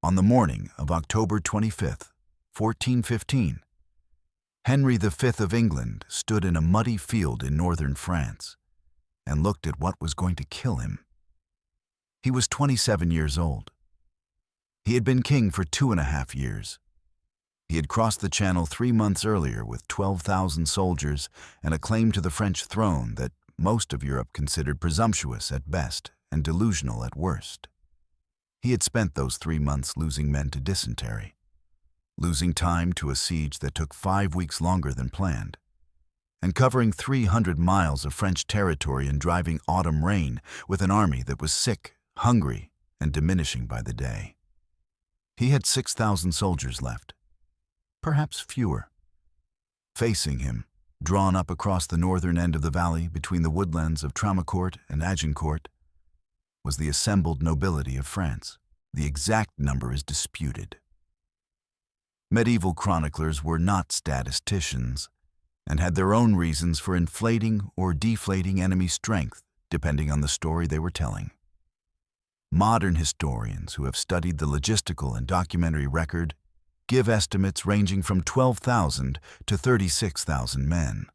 On the morning of October 25th, 1415, Henry V of England stood in a muddy field in northern France and looked at what was going to kill him. He was 27 years old. He had been king for 2.5 years. He had crossed the Channel 3 months earlier with 12,000 soldiers and a claim to the French throne that most of Europe considered presumptuous at best and delusional at worst. He had spent those 3 months losing men to dysentery, losing time to a siege that took 5 weeks longer than planned, and covering 300 miles of French territory in driving autumn rain with an army that was sick, hungry, and diminishing by the day. He had 6,000 soldiers left, perhaps fewer. Facing him, drawn up across the northern end of the valley between the woodlands of Traumacourt and Agincourt, was the assembled nobility of France. The exact number is disputed. Medieval chroniclers were not statisticians and had their own reasons for inflating or deflating enemy strength depending on the story they were telling. Modern historians who have studied the logistical and documentary record give estimates ranging from 12,000 to 36,000 men.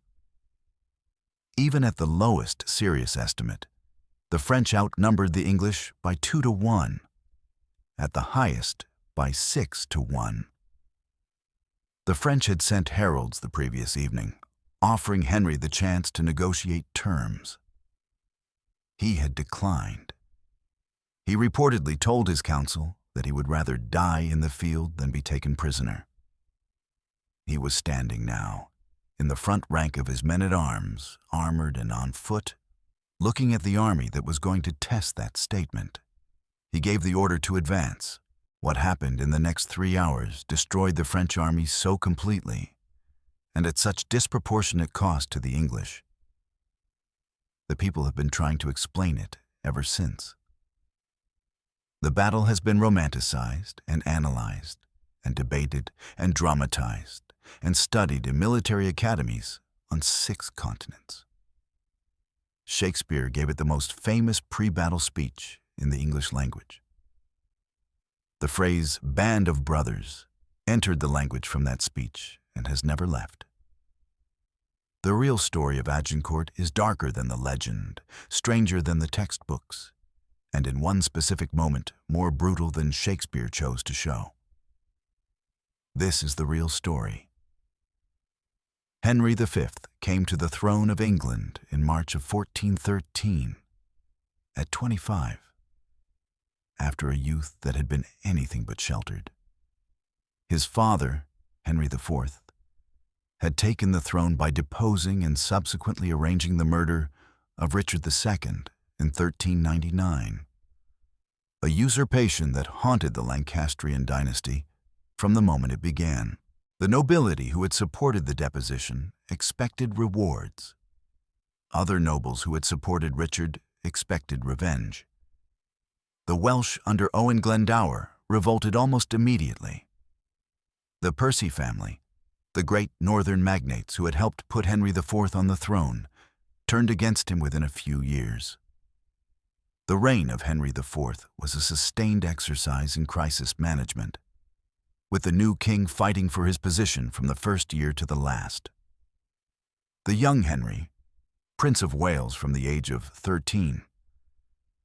Even at the lowest serious estimate, the French outnumbered the English by 2 to 1, at the highest by 6 to 1. The French had sent heralds the previous evening, offering Henry the chance to negotiate terms. He had declined. He reportedly told his council that he would rather die in the field than be taken prisoner. He was standing now, in the front rank of his men-at-arms, armored and on foot, looking at the army that was going to test that statement. He gave the order to advance. What happened in the next 3 hours destroyed the French army so completely, and at such disproportionate cost to the English. The people have been trying to explain it ever since. The battle has been romanticized and analyzed and debated and dramatized and studied in military academies on 6 continents. Shakespeare gave it the most famous pre-battle speech in the English language. The phrase "band of brothers" entered the language from that speech and has never left. The real story of Agincourt is darker than the legend, stranger than the textbooks, and in one specific moment more brutal than Shakespeare chose to show. This is the real story. Henry V came to the throne of England in March of 1413, at 25, after a youth that had been anything but sheltered. His father, Henry IV, had taken the throne by deposing and subsequently arranging the murder of Richard II in 1399, a usurpation that haunted the Lancastrian dynasty from the moment it began. The nobility who had supported the deposition expected rewards. Other nobles who had supported Richard expected revenge. The Welsh under Owen Glendower revolted almost immediately. The Percy family, the great northern magnates who had helped put Henry IV on the throne, turned against him within a few years. The reign of Henry IV was a sustained exercise in crisis management, with the new king fighting for his position from the first year to the last. The young Henry, Prince of Wales from the age of 13,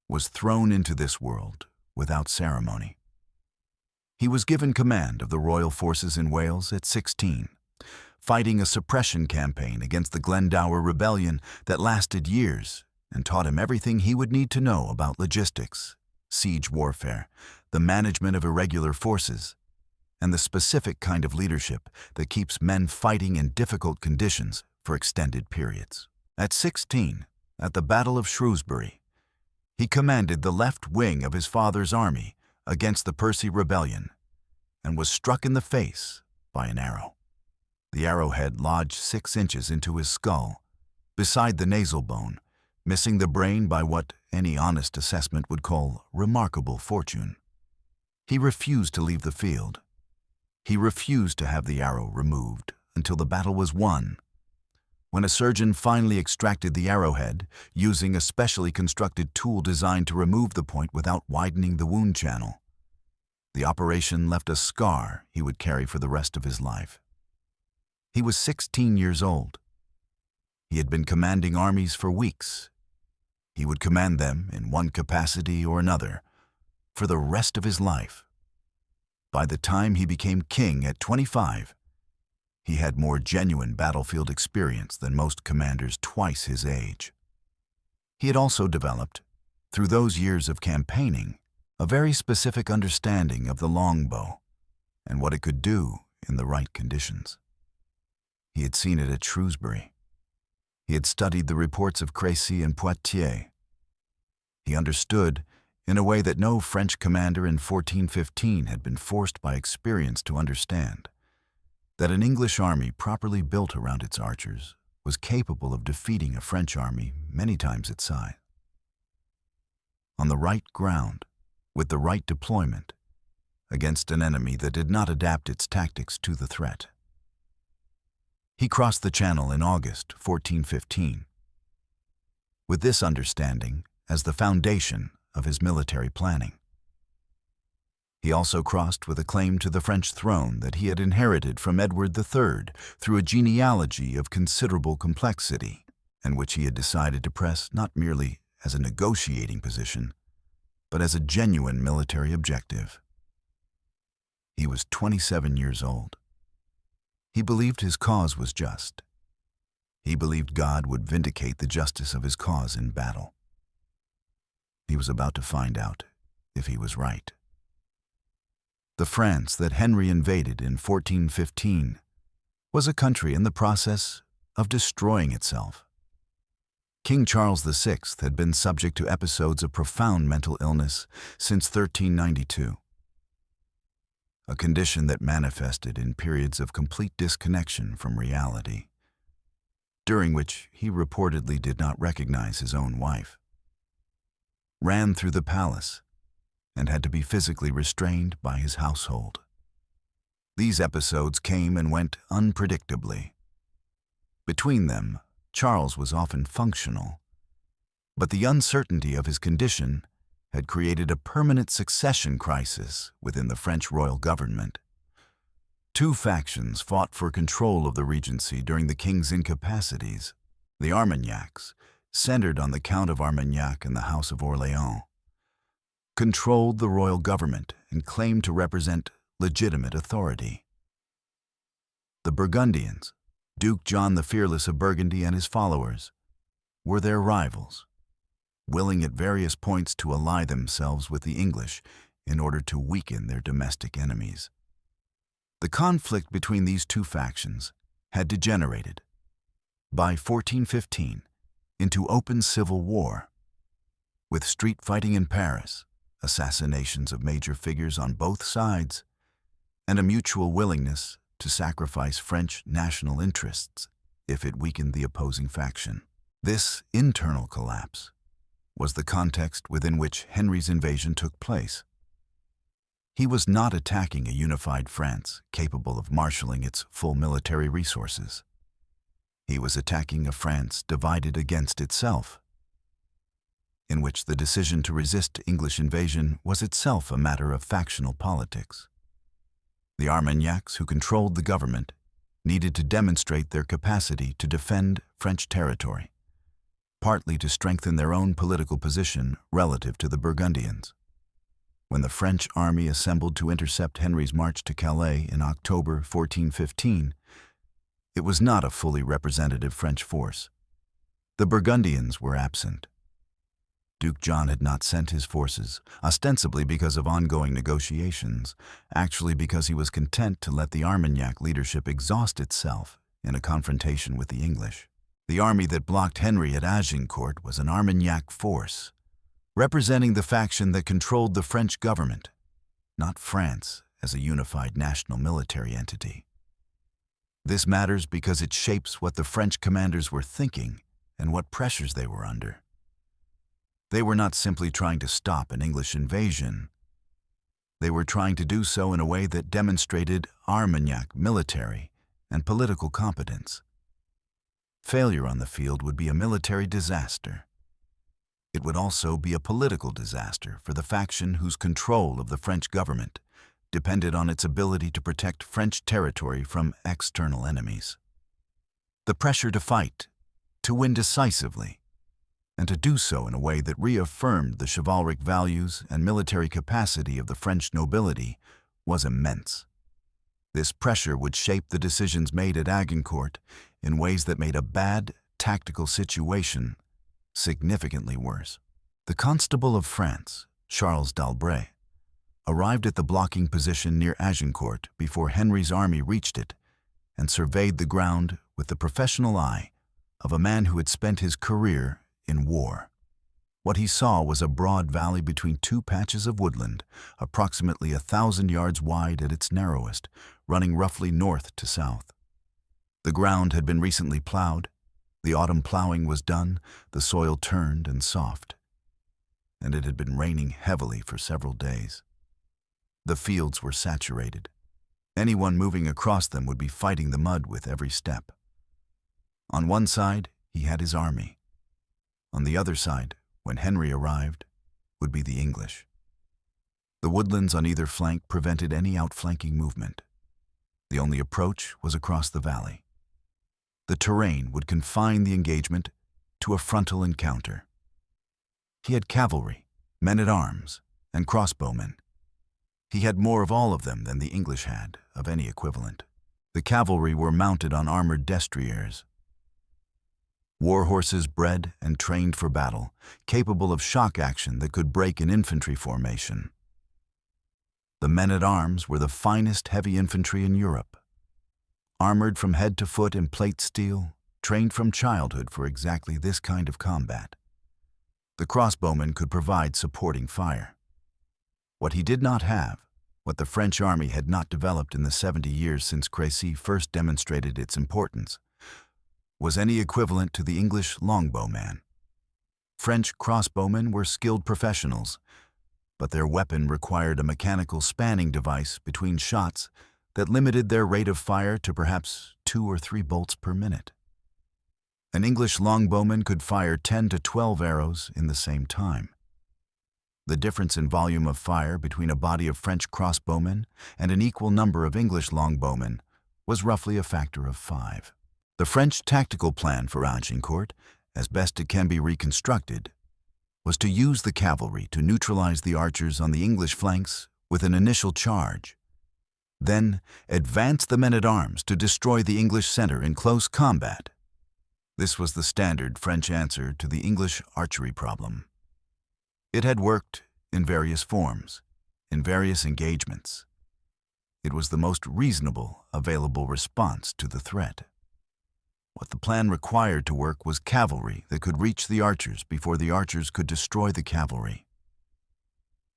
was thrown into this world without ceremony. He was given command of the royal forces in Wales at 16, fighting a suppression campaign against the Glendower rebellion that lasted years and taught him everything he would need to know about logistics, siege warfare, the management of irregular forces, and the specific kind of leadership that keeps men fighting in difficult conditions for extended periods. At 16, at the Battle of Shrewsbury, he commanded the left wing of his father's army against the Percy rebellion and was struck in the face by an arrow. The arrowhead lodged 6 inches into his skull, beside the nasal bone, missing the brain by what any honest assessment would call remarkable fortune. He refused to leave the field. He refused to have the arrow removed until the battle was won. When a surgeon finally extracted the arrowhead, using a specially constructed tool designed to remove the point without widening the wound channel, The operation left a scar he would carry for the rest of his life. He was 16 years old. He had been commanding armies for weeks. He would command them in one capacity or another for the rest of his life. By the time he became king at 25, he had more genuine battlefield experience than most commanders twice his age. He had also developed, through those years of campaigning, a very specific understanding of the longbow and what it could do in the right conditions. He had seen it at Shrewsbury. He had studied the reports of Crécy and Poitiers. He understood, in a way that no French commander in 1415 had been forced by experience to understand, that an English army properly built around its archers was capable of defeating a French army many times its size. On the right ground, with the right deployment, against an enemy that did not adapt its tactics to the threat. He crossed the Channel in August 1415, with this understanding as the foundation of his military planning. He also crossed with a claim to the French throne that he had inherited from Edward III through a genealogy of considerable complexity, and which he had decided to press not merely as a negotiating position, but as a genuine military objective. He was 27 years old. He believed his cause was just. He believed God would vindicate the justice of his cause in battle. He was about to find out if he was right. The France that Henry invaded in 1415 was a country in the process of destroying itself. King Charles VI had been subject to episodes of profound mental illness since 1392, a condition that manifested in periods of complete disconnection from reality, during which he reportedly did not recognize his own wife, ran through the palace, and had to be physically restrained by his household. These episodes came and went unpredictably. Between them, Charles was often functional, but the uncertainty of his condition had created a permanent succession crisis within the French royal government. Two factions fought for control of the regency during the king's incapacities. The Armagnacs, centered on the Count of Armagnac and the House of Orléans, controlled the royal government and claimed to represent legitimate authority. The Burgundians, Duke John the Fearless of Burgundy and his followers, were their rivals, willing at various points to ally themselves with the English in order to weaken their domestic enemies. The conflict between these two factions had degenerated, by 1415, into open civil war, with street fighting in Paris, assassinations of major figures on both sides, and a mutual willingness to sacrifice French national interests if it weakened the opposing faction. This internal collapse was the context within which Henry's invasion took place. He was not attacking a unified France capable of marshalling its full military resources. He was attacking a France divided against itself, in which the decision to resist English invasion was itself a matter of factional politics. The Armagnacs, who controlled the government, needed to demonstrate their capacity to defend French territory, partly to strengthen their own political position relative to the Burgundians. When the French army assembled to intercept Henry's march to Calais in October 1415, it was not a fully representative French force. The Burgundians were absent. Duke John had not sent his forces, ostensibly because of ongoing negotiations, actually because he was content to let the Armagnac leadership exhaust itself in a confrontation with the English. The army that blocked Henry at Agincourt was an Armagnac force, representing the faction that controlled the French government, not France as a unified national military entity. This matters because it shapes what the French commanders were thinking and what pressures they were under. They were not simply trying to stop an English invasion. They were trying to do so in a way that demonstrated Armagnac military and political competence. Failure on the field would be a military disaster. It would also be a political disaster for the faction whose control of the French government depended on its ability to protect French territory from external enemies. The pressure to fight, to win decisively, and to do so in a way that reaffirmed the chivalric values and military capacity of the French nobility was immense. This pressure would shape the decisions made at Agincourt in ways that made a bad tactical situation significantly worse. The Constable of France, Charles d'Albret, arrived at the blocking position near Agincourt before Henry's army reached it and surveyed the ground with the professional eye of a man who had spent his career in war. What he saw was a broad valley between two patches of woodland, approximately 1,000 yards wide at its narrowest, running roughly north to south. The ground had been recently plowed, the autumn plowing was done, the soil turned and soft, and it had been raining heavily for several days. The fields were saturated. Anyone moving across them would be fighting the mud with every step. On one side, he had his army. On the other side, when Henry arrived, would be the English. The woodlands on either flank prevented any outflanking movement. The only approach was across the valley. The terrain would confine the engagement to a frontal encounter. He had cavalry, men-at-arms, and crossbowmen. He had more of all of them than the English had, of any equivalent. The cavalry were mounted on armored destriers, war horses bred and trained for battle, capable of shock action that could break an infantry formation. The men-at-arms were the finest heavy infantry in Europe, armored from head to foot in plate steel, trained from childhood for exactly this kind of combat. The crossbowmen could provide supporting fire. What he did not have, what the French army had not developed in the 70 years since Crécy first demonstrated its importance, was any equivalent to the English longbowman. French crossbowmen were skilled professionals, but their weapon required a mechanical spanning device between shots that limited their rate of fire to perhaps 2 or 3 bolts per minute. An English longbowman could fire 10 to 12 arrows in the same time. The difference in volume of fire between a body of French crossbowmen and an equal number of English longbowmen was roughly a factor of 5. The French tactical plan for Agincourt, as best it can be reconstructed, was to use the cavalry to neutralize the archers on the English flanks with an initial charge, then advance the men-at-arms to destroy the English center in close combat. This was the standard French answer to the English archery problem. It had worked in various forms, in various engagements. It was the most reasonable available response to the threat. What the plan required to work was cavalry that could reach the archers before the archers could destroy the cavalry.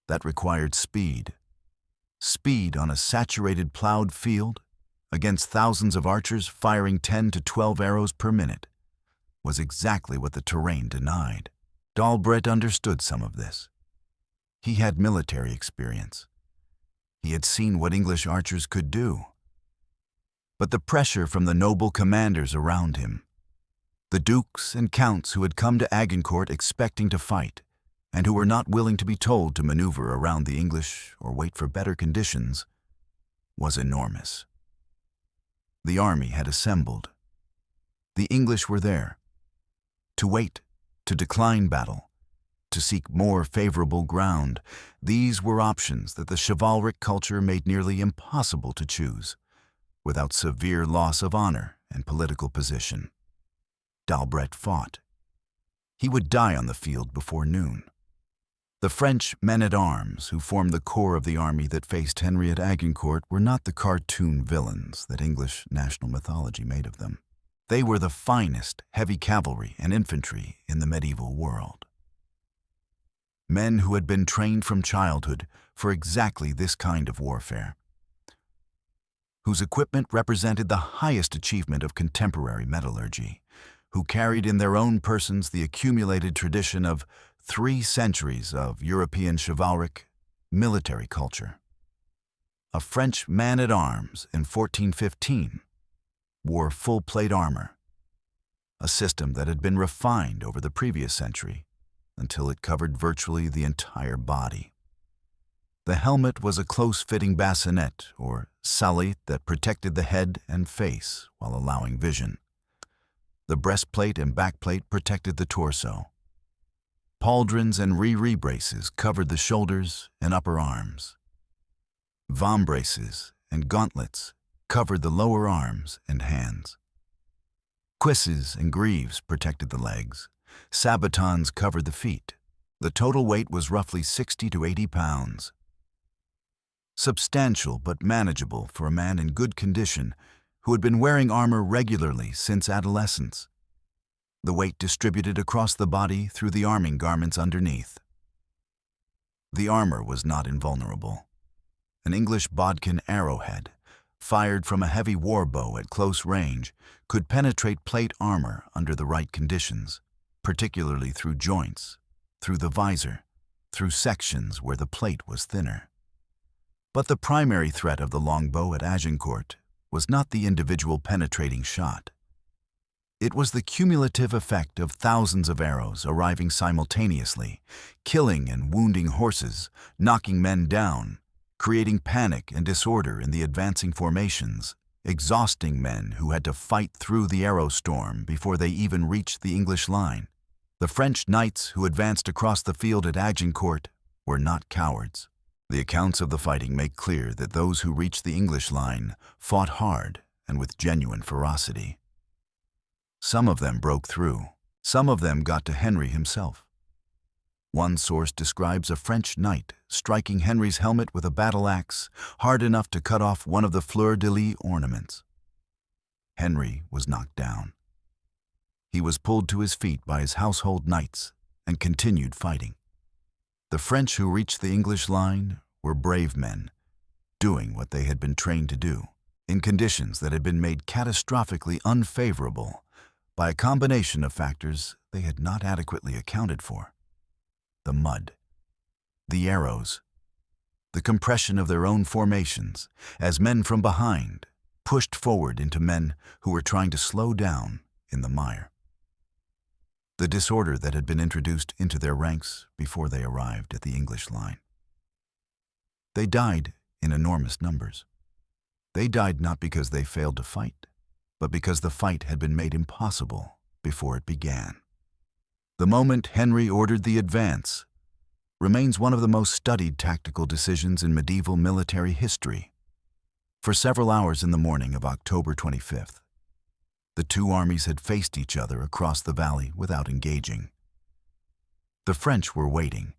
That required speed. Speed on a saturated plowed field against thousands of archers firing 10 to 12 arrows per minute was exactly what the terrain denied. D'Albret understood some of this. He had military experience. He had seen what English archers could do. But the pressure from the noble commanders around him, the dukes and counts who had come to Agincourt expecting to fight, and who were not willing to be told to maneuver around the English or wait for better conditions, was enormous. The army had assembled. The English were there. To wait, to decline battle, to seek more favorable ground, these were options that the chivalric culture made nearly impossible to choose, without severe loss of honor and political position. D'Albret fought. He would die on the field before noon. The French men-at-arms who formed the core of the army that faced Henry at Agincourt were not the cartoon villains that English national mythology made of them. They were the finest heavy cavalry and infantry in the medieval world. Men who had been trained from childhood for exactly this kind of warfare, whose equipment represented the highest achievement of contemporary metallurgy, who carried in their own persons the accumulated tradition of 3 centuries of European chivalric military culture. A French man-at-arms in 1415 wore full-plate armor, a system that had been refined over the previous century until it covered virtually the entire body. The helmet was a close-fitting bassinet, or sallet, that protected the head and face while allowing vision. The breastplate and backplate protected the torso. Pauldrons and braces covered the shoulders and upper arms. Vambraces and gauntlets covered the lower arms and hands. Cuisses and greaves protected the legs. Sabatons covered the feet. The total weight was roughly 60 to 80 pounds. Substantial but manageable for a man in good condition who had been wearing armor regularly since adolescence. The weight distributed across the body through the arming garments underneath. The armor was not invulnerable. An English bodkin arrowhead, fired from a heavy war bow at close range, could penetrate plate armor under the right conditions, particularly through joints, through the visor, through sections where the plate was thinner. But the primary threat of the longbow at Agincourt was not the individual penetrating shot. It was the cumulative effect of thousands of arrows arriving simultaneously, killing and wounding horses, knocking men down, creating panic and disorder in the advancing formations, exhausting men who had to fight through the arrow storm before they even reached the English line. The French knights who advanced across the field at Agincourt were not cowards. The accounts of the fighting make clear that those who reached the English line fought hard and with genuine ferocity. Some of them broke through. Some of them got to Henry himself. One source describes a French knight striking Henry's helmet with a battle axe hard enough to cut off one of the fleur-de-lis ornaments. Henry was knocked down. He was pulled to his feet by his household knights and continued fighting. The French who reached the English line were brave men, doing what they had been trained to do, in conditions that had been made catastrophically unfavorable by a combination of factors they had not adequately accounted for. The mud, the arrows, the compression of their own formations as men from behind pushed forward into men who were trying to slow down in the mire. The disorder that had been introduced into their ranks before they arrived at the English line. They died in enormous numbers. They died not because they failed to fight, but because the fight had been made impossible before it began. The moment Henry ordered the advance remains one of the most studied tactical decisions in medieval military history. For several hours in the morning of October 25th, the two armies had faced each other across the valley without engaging. The French were waiting.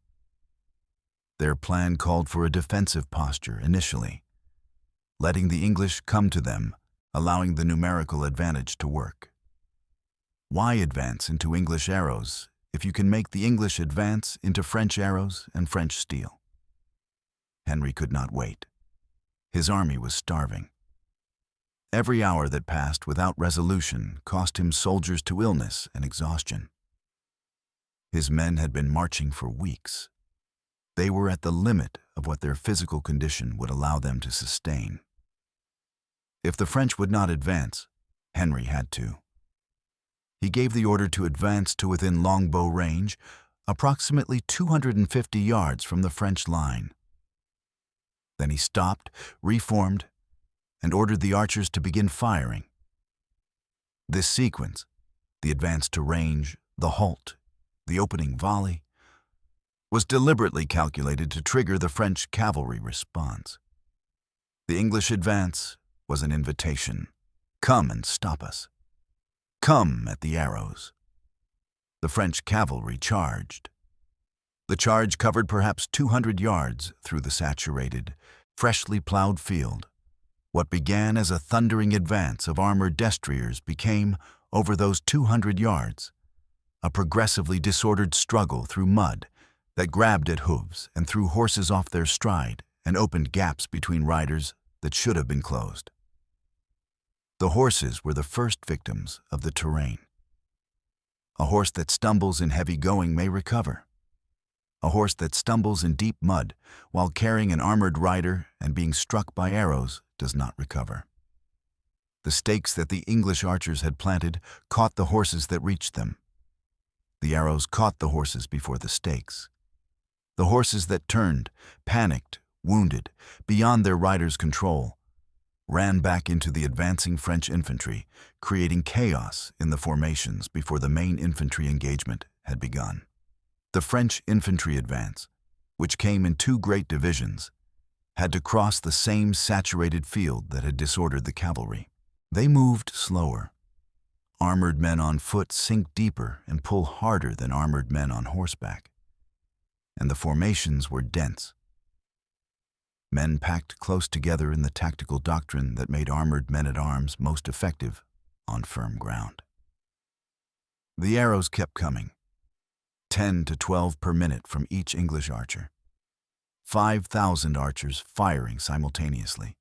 Their plan called for a defensive posture initially, letting the English come to them, allowing the numerical advantage to work. Why advance into English arrows if you can make the English advance into French arrows and French steel? Henry could not wait. His army was starving. Every hour that passed without resolution cost him soldiers to illness and exhaustion. His men had been marching for weeks. They were at the limit of what their physical condition would allow them to sustain. If the French would not advance, Henry had to. He gave the order to advance to within longbow range, approximately 250 yards from the French line. Then he stopped, reformed, and ordered the archers to begin firing. This sequence, the advance to range, the halt, the opening volley, was deliberately calculated to trigger the French cavalry response. The English advance was an invitation. Come and stop us. Come at the arrows. The French cavalry charged. The charge covered perhaps 200 yards through the saturated, freshly plowed field. What began as a thundering advance of armored destriers became, over those 200 yards, a progressively disordered struggle through mud that grabbed at hooves and threw horses off their stride and opened gaps between riders that should have been closed. The horses were the first victims of the terrain. A horse that stumbles in heavy going may recover. A horse that stumbles in deep mud while carrying an armored rider and being struck by arrows does not recover. The stakes that the English archers had planted caught the horses that reached them. The arrows caught the horses before the stakes. The horses that turned, panicked, wounded, beyond their riders' control, ran back into the advancing French infantry, creating chaos in the formations before the main infantry engagement had begun. The French infantry advance, which came in two great divisions, had to cross the same saturated field that had disordered the cavalry. They moved slower. Armored men on foot sink deeper and pull harder than armored men on horseback. And the formations were dense. Men packed close together in the tactical doctrine that made armored men-at-arms most effective on firm ground. The arrows kept coming, 10 to 12 per minute from each English archer. 5,000 archers firing simultaneously.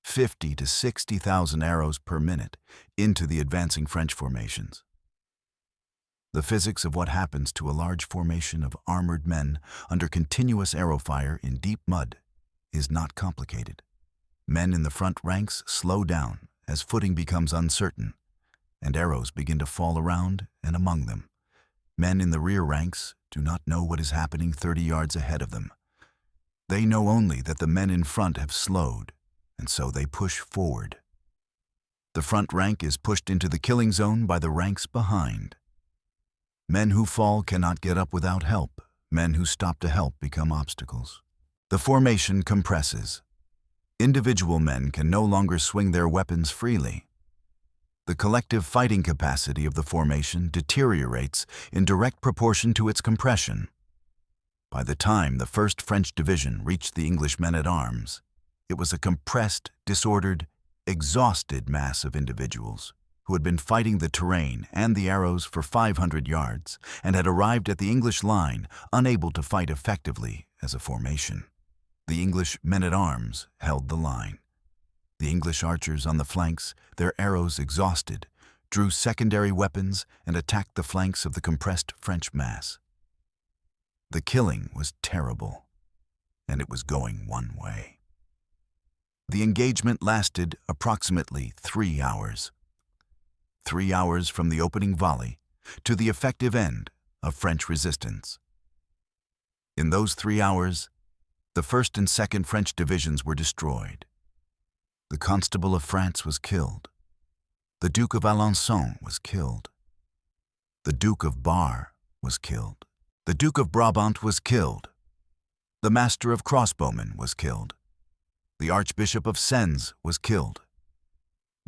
50 to 60,000 arrows per minute into the advancing French formations. The physics of what happens to a large formation of armored men under continuous arrow fire in deep mud is not complicated. Men in the front ranks slow down as footing becomes uncertain, and arrows begin to fall around and among them. Men in the rear ranks do not know what is happening 30 yards ahead of them. They know only that the men in front have slowed, and so they push forward. The front rank is pushed into the killing zone by the ranks behind. Men who fall cannot get up without help. Men who stop to help become obstacles. The formation compresses. Individual men can no longer swing their weapons freely. The collective fighting capacity of the formation deteriorates in direct proportion to its compression. By the time the 1st French Division reached the English men-at-arms, it was a compressed, disordered, exhausted mass of individuals who had been fighting the terrain and the arrows for 500 yards and had arrived at the English line unable to fight effectively as a formation. The English men-at-arms held the line. The English archers on the flanks, their arrows exhausted, drew secondary weapons and attacked the flanks of the compressed French mass. The killing was terrible, and it was going one way. The engagement lasted approximately 3 hours. 3 hours from the opening volley to the effective end of French resistance. In those 3 hours, the 1st and 2nd French divisions were destroyed. The Constable of France was killed. The Duke of Alençon was killed. The Duke of Bar was killed. The Duke of Brabant was killed. The Master of Crossbowmen was killed. The Archbishop of Sens was killed.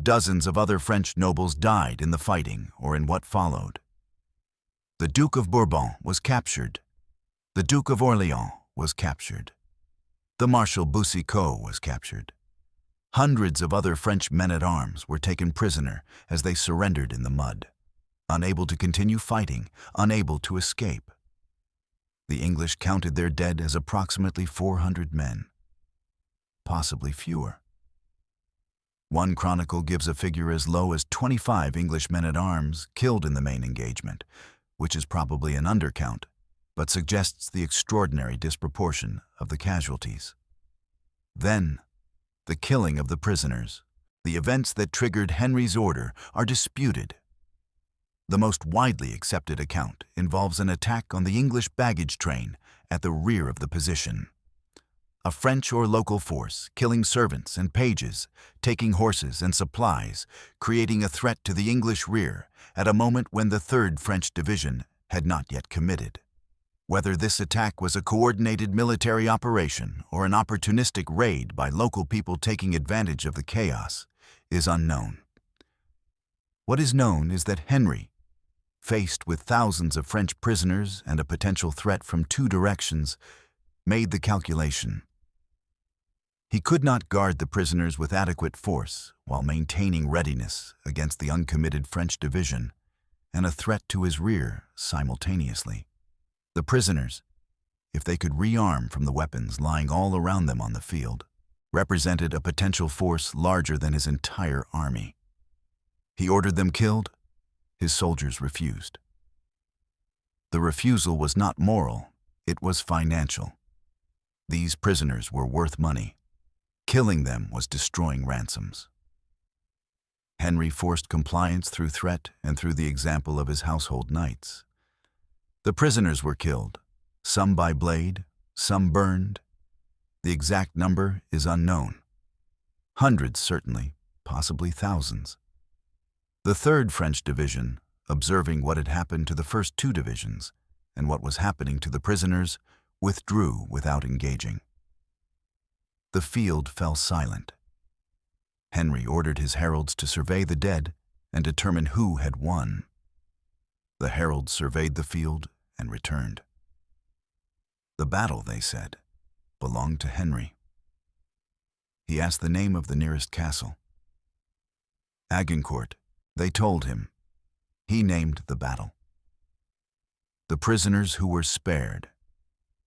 Dozens of other French nobles died in the fighting or in what followed. The Duke of Bourbon was captured. The Duke of Orléans was captured. The Marshal Boucicaut was captured. Hundreds of other French men-at-arms were taken prisoner as they surrendered in the mud, unable to continue fighting, unable to escape. The English counted their dead as approximately 400 men, possibly fewer. One chronicle gives a figure as low as 25 English men-at-arms killed in the main engagement, which is probably an undercount, but suggests the extraordinary disproportion of the casualties. Then, the killing of the prisoners. The events that triggered Henry's order are disputed. The most widely accepted account involves an attack on the English baggage train at the rear of the position. A French or local force killing servants and pages, taking horses and supplies, creating a threat to the English rear at a moment when the 3rd French Division had not yet committed. Whether this attack was a coordinated military operation or an opportunistic raid by local people taking advantage of the chaos is unknown. What is known is that Henry, faced with thousands of French prisoners and a potential threat from 2 directions, made the calculation. He could not guard the prisoners with adequate force while maintaining readiness against the uncommitted French division and a threat to his rear simultaneously. The prisoners, if they could rearm from the weapons lying all around them on the field, represented a potential force larger than his entire army. He ordered them killed. His soldiers refused. The refusal was not moral, it was financial. These prisoners were worth money. Killing them was destroying ransoms. Henry forced compliance through threat and through the example of his household knights. The prisoners were killed, some by blade, some burned, The exact number is unknown. Hundreds certainly, possibly thousands. The third French division, observing what had happened to the first two divisions and what was happening to the prisoners, withdrew without engaging. The field fell silent. Henry ordered his heralds to survey the dead and determine who had won. The heralds surveyed the field and returned. The battle, they said, belonged to Henry. He asked the name of the nearest castle. Agincourt, they told him. He named the battle. The prisoners who were spared,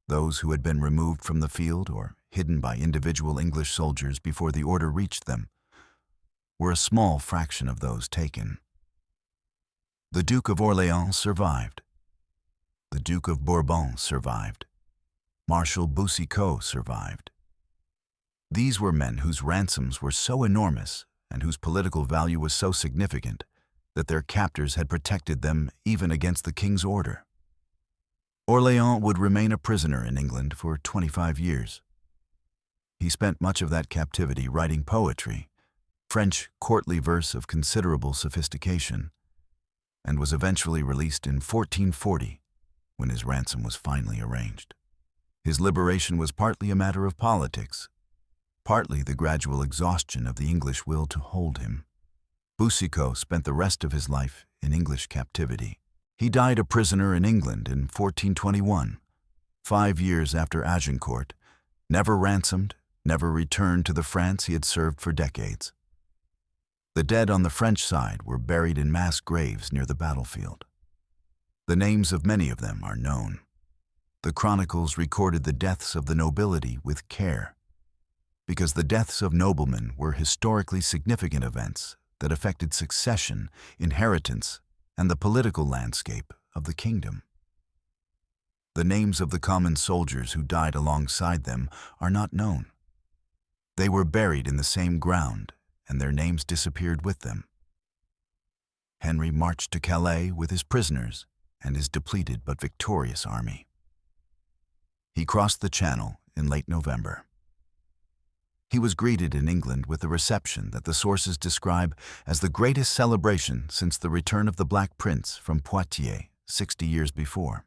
those who had been removed from the field or hidden by individual English soldiers before the order reached them, were a small fraction of those taken. The Duke of Orléans survived. The Duke of Bourbon survived. Marshal Boucicaut survived. These were men whose ransoms were so enormous and whose political value was so significant that their captors had protected them even against the king's order. Orléans would remain a prisoner in England for 25 years. He spent much of that captivity writing poetry, French courtly verse of considerable sophistication, and was eventually released in 1440 when his ransom was finally arranged. His liberation was partly a matter of politics, partly the gradual exhaustion of the English will to hold him. Boucicaut spent the rest of his life in English captivity. He died a prisoner in England in 1421, 5 years after Agincourt, never ransomed, never returned to the France he had served for decades. The dead on the French side were buried in mass graves near the battlefield. The names of many of them are known. The chronicles recorded the deaths of the nobility with care, because the deaths of noblemen were historically significant events that affected succession, inheritance, and the political landscape of the kingdom. The names of the common soldiers who died alongside them are not known. They were buried in the same ground, and their names disappeared with them. Henry marched to Calais with his prisoners and his depleted but victorious army. He crossed the Channel in late November. He was greeted in England with a reception that the sources describe as the greatest celebration since the return of the Black Prince from Poitiers 60 years before.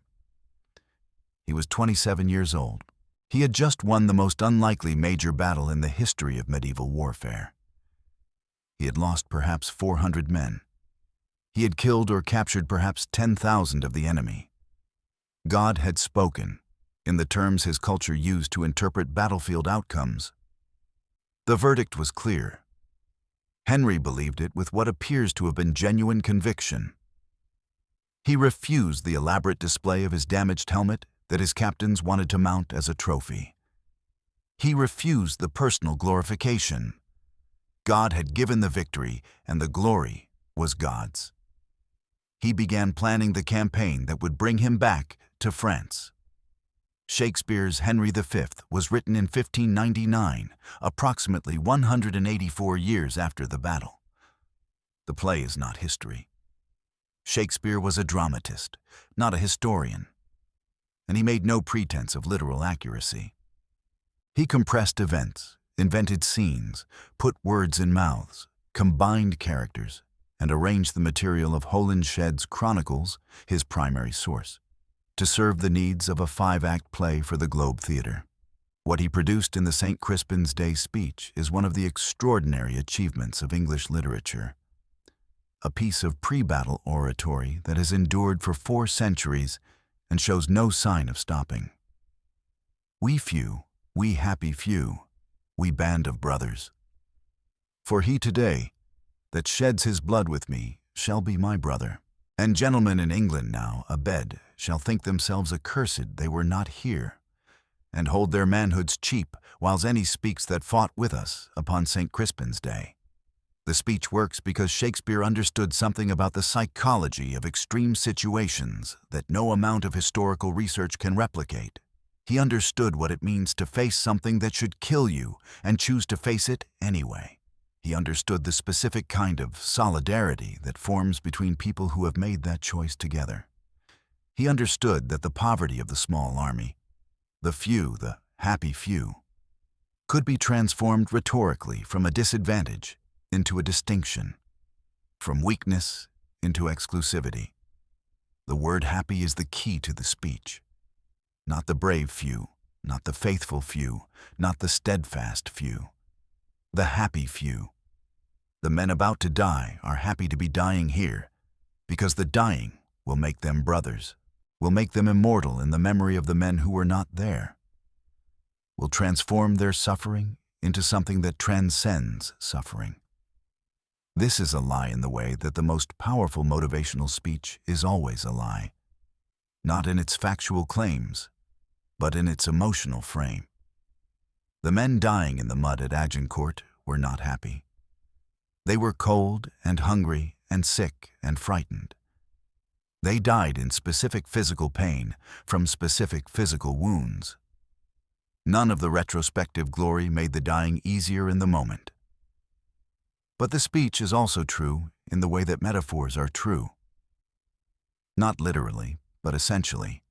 He was 27 years old. He had just won the most unlikely major battle in the history of medieval warfare. He had lost perhaps 400 men. He had killed or captured perhaps 10,000 of the enemy. God had spoken, in the terms his culture used to interpret battlefield outcomes. The verdict was clear. Henry believed it with what appears to have been genuine conviction. He refused the elaborate display of his damaged helmet that his captains wanted to mount as a trophy. He refused the personal glorification. God had given the victory, and the glory was God's. He began planning the campaign that would bring him back to France. Shakespeare's Henry V was written in 1599, approximately 184 years after the battle. The play is not history. Shakespeare was a dramatist, not a historian, and he made no pretense of literal accuracy. He compressed events, invented scenes, put words in mouths, combined characters, and arranged the material of Holinshed's Chronicles, his primary source, to serve the needs of a 5-act play for the Globe Theatre. What he produced in the St. Crispin's Day speech is one of the extraordinary achievements of English literature, a piece of pre-battle oratory that has endured for 4 centuries and shows no sign of stopping. We few, we happy few, we band of brothers. For he today, that sheds his blood with me, shall be my brother. And gentlemen in England now, abed, shall think themselves accursed they were not here, and hold their manhoods cheap, whiles any speaks that fought with us upon St. Crispin's Day. The speech works because Shakespeare understood something about the psychology of extreme situations that no amount of historical research can replicate. He understood what it means to face something that should kill you and choose to face it anyway. He understood the specific kind of solidarity that forms between people who have made that choice together. He understood that the poverty of the small army, the few, the happy few, could be transformed rhetorically from a disadvantage into a distinction, from weakness into exclusivity. The word happy is the key to the speech. Not the brave few, not the faithful few, not the steadfast few. The happy few. The men about to die are happy to be dying here, because the dying will make them brothers, will make them immortal in the memory of the men who were not there, will transform their suffering into something that transcends suffering. This is a lie in the way that the most powerful motivational speech is always a lie, not in its factual claims, but in its emotional frame. The men dying in the mud at Agincourt were not happy. They were cold and hungry and sick and frightened. They died in specific physical pain from specific physical wounds. None of the retrospective glory made the dying easier in the moment. But the speech is also true in the way that metaphors are true. Not literally, but essentially.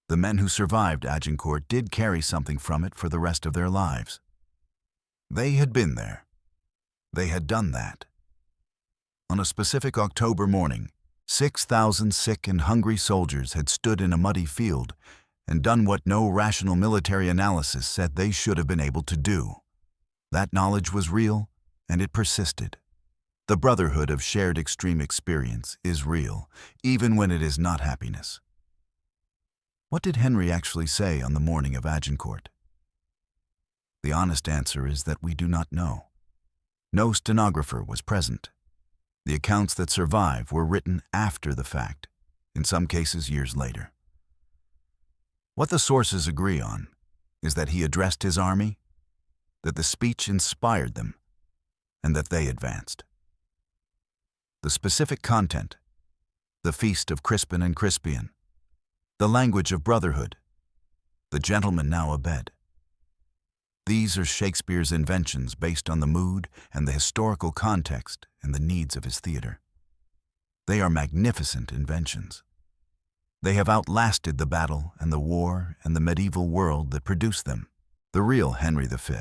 The men who survived Agincourt did carry something from it for the rest of their lives. They had been there. They had done that. On a specific October morning, 6,000 sick and hungry soldiers had stood in a muddy field and done what no rational military analysis said they should have been able to do. That knowledge was real, and it persisted. The brotherhood of shared extreme experience is real, even when it is not happiness. What did Henry actually say on the morning of Agincourt? The honest answer is that we do not know. No stenographer was present. The accounts that survive were written after the fact, in some cases years later. What the sources agree on is that he addressed his army, that the speech inspired them, and that they advanced. The specific content, the feast of Crispin and Crispian, the language of brotherhood, the gentleman now abed. These are Shakespeare's inventions based on the mood and the historical context and the needs of his theater. They are magnificent inventions. They have outlasted the battle and the war and the medieval world that produced them. The real Henry V,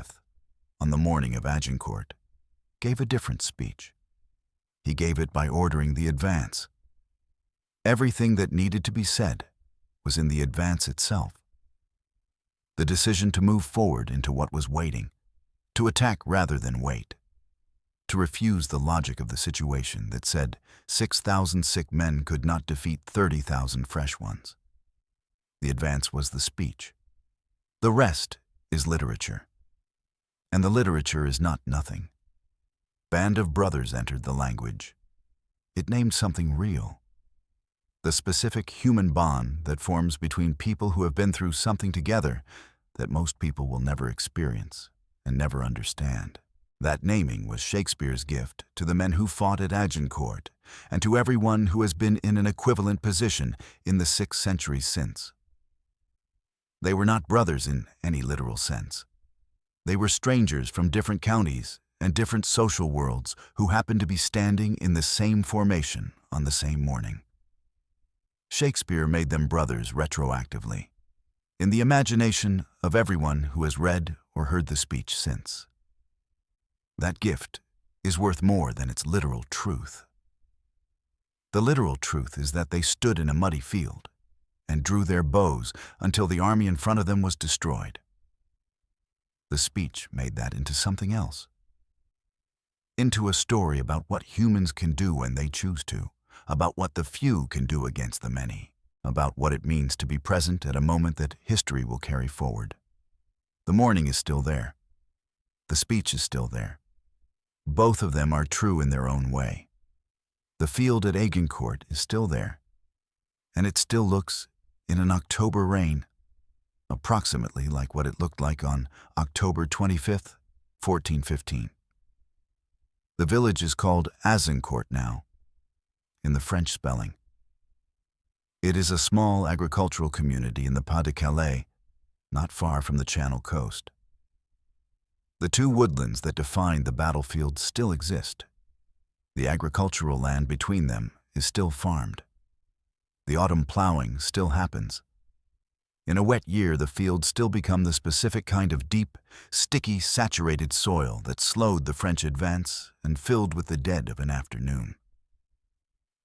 on the morning of Agincourt, gave a different speech. He gave it by ordering the advance. Everything that needed to be said was in the advance itself. The decision to move forward into what was waiting, to attack rather than wait, to refuse the logic of the situation that said 6,000 sick men could not defeat 30,000 fresh ones. The advance was the speech. The rest is literature. And the literature is not nothing. Band of brothers entered the language. It named something real. The specific human bond that forms between people who have been through something together that most people will never experience and never understand. That naming was Shakespeare's gift to the men who fought at Agincourt and to everyone who has been in an equivalent position in the 6 centuries since. They were not brothers in any literal sense. They were strangers from different counties and different social worlds who happened to be standing in the same formation on the same morning. Shakespeare made them brothers retroactively, in the imagination of everyone who has read or heard the speech since. That gift is worth more than its literal truth. The literal truth is that they stood in a muddy field and drew their bows until the army in front of them was destroyed. The speech made that into something else. Into a story about what humans can do when they choose to, about what the few can do against the many, about what it means to be present at a moment that history will carry forward. The morning is still there. The speech is still there. Both of them are true in their own way. The field at Agincourt is still there, and it still looks, in an October rain, approximately like what it looked like on October 25th, 1415. The village is called Agincourt now, in the French spelling. It is a small agricultural community in the Pas-de-Calais, not far from the Channel coast. The 2 woodlands that defined the battlefield still exist. The agricultural land between them is still farmed. The autumn plowing still happens. In a wet year, the fields still become the specific kind of deep, sticky, saturated soil that slowed the French advance and filled with the dead of an afternoon.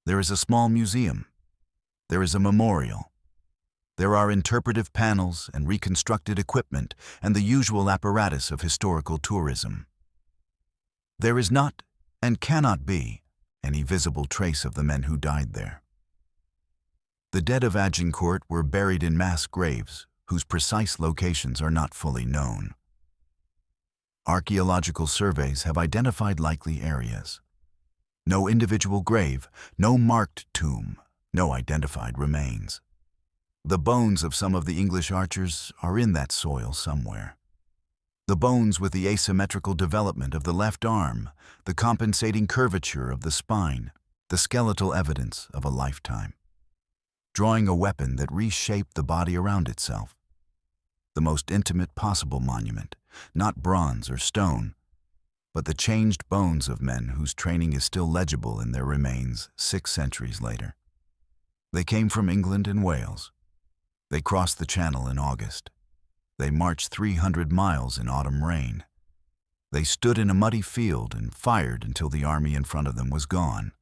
There is a small museum. There is a memorial. There are interpretive panels and reconstructed equipment and the usual apparatus of historical tourism. There is not, and cannot be, any visible trace of the men who died there. The dead of Agincourt were buried in mass graves whose precise locations are not fully known. Archaeological surveys have identified likely areas. No individual grave, no marked tomb, no identified remains. The bones of some of the English archers are in that soil somewhere. The bones with the asymmetrical development of the left arm, the compensating curvature of the spine, the skeletal evidence of a lifetime. Drawing a weapon that reshaped the body around itself. The most intimate possible monument, not bronze or stone, but the changed bones of men whose training is still legible in their remains 6 centuries later. They came from England and Wales. They crossed the Channel in August. They marched 300 miles in autumn rain. They stood in a muddy field and fired until the army in front of them was gone.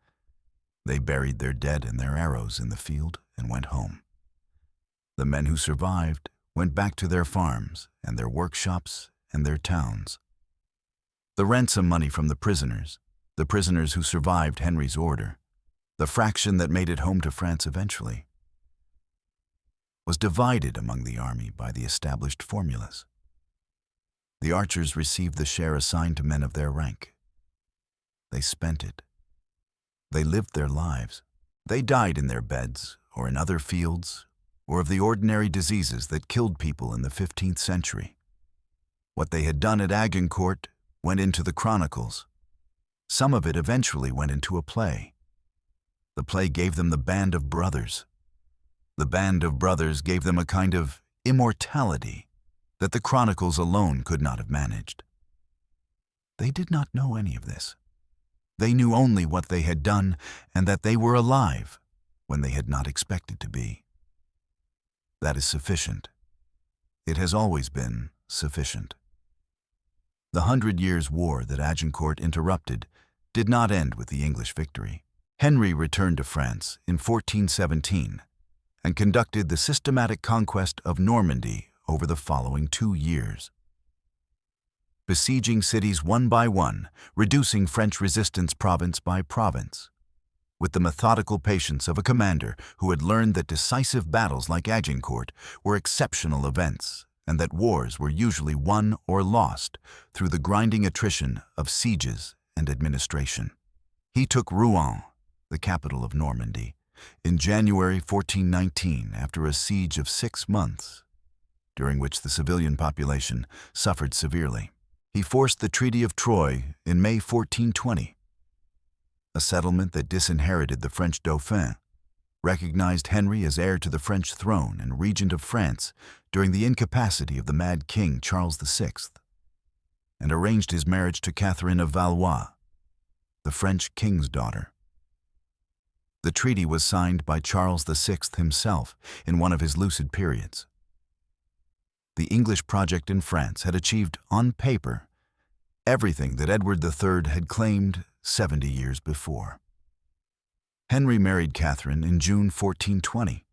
They buried their dead and their arrows in the field and went home. The men who survived went back to their farms and their workshops and their towns. The ransom money from the prisoners who survived Henry's order, the fraction that made it home to France eventually, was divided among the army by the established formulas. The archers received the share assigned to men of their rank. They spent it. They lived their lives. They died in their beds or in other fields or of the ordinary diseases that killed people in the 15th century. What they had done at Agincourt went into the chronicles. Some of it eventually went into a play. The play gave them the Band of Brothers. The Band of Brothers gave them a kind of immortality that the chronicles alone could not have managed. They did not know any of this. They knew only what they had done and that they were alive when they had not expected to be. That is sufficient. It has always been sufficient. The 100 Years' War that Agincourt interrupted did not end with the English victory. Henry returned to France in 1417 and conducted the systematic conquest of Normandy over the following 2 years. Besieging cities one by one, reducing French resistance province by province, with the methodical patience of a commander who had learned that decisive battles like Agincourt were exceptional events and that wars were usually won or lost through the grinding attrition of sieges and administration. He took Rouen, the capital of Normandy, in January 1419 after a siege of 6 months, during which the civilian population suffered severely. He forced the Treaty of Troyes in May 1420, a settlement that disinherited the French Dauphin, recognized Henry as heir to the French throne and regent of France during the incapacity of the mad king Charles VI, and arranged his marriage to Catherine of Valois, the French king's daughter. The treaty was signed by Charles VI himself in one of his lucid periods. The English project in France had achieved, on paper, everything that Edward III had claimed 70 years before. Henry married Catherine in June 1420.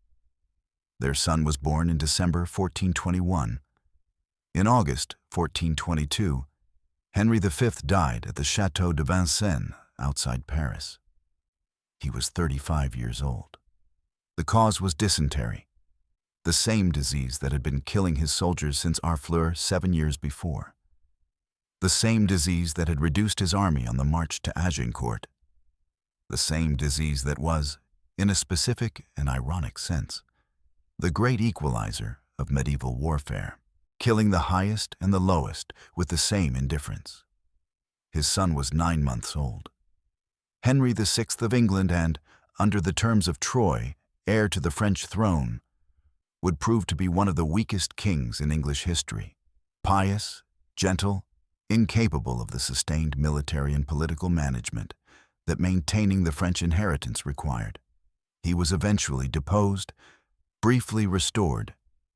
Their son was born in December 1421. In August 1422, Henry V died at the Château de Vincennes outside Paris. He was 35 years old. The cause was dysentery, the same disease that had been killing his soldiers since Harfleur 7 years before. The same disease that had reduced his army on the march to Agincourt. The same disease that was, in a specific and ironic sense, the great equalizer of medieval warfare, killing the highest and the lowest with the same indifference. His son was 9 months old. Henry VI of England and, under the terms of Troyes, heir to the French throne, would prove to be one of the weakest kings in English history, pious, gentle, incapable of the sustained military and political management that maintaining the French inheritance required. He was eventually deposed, briefly restored,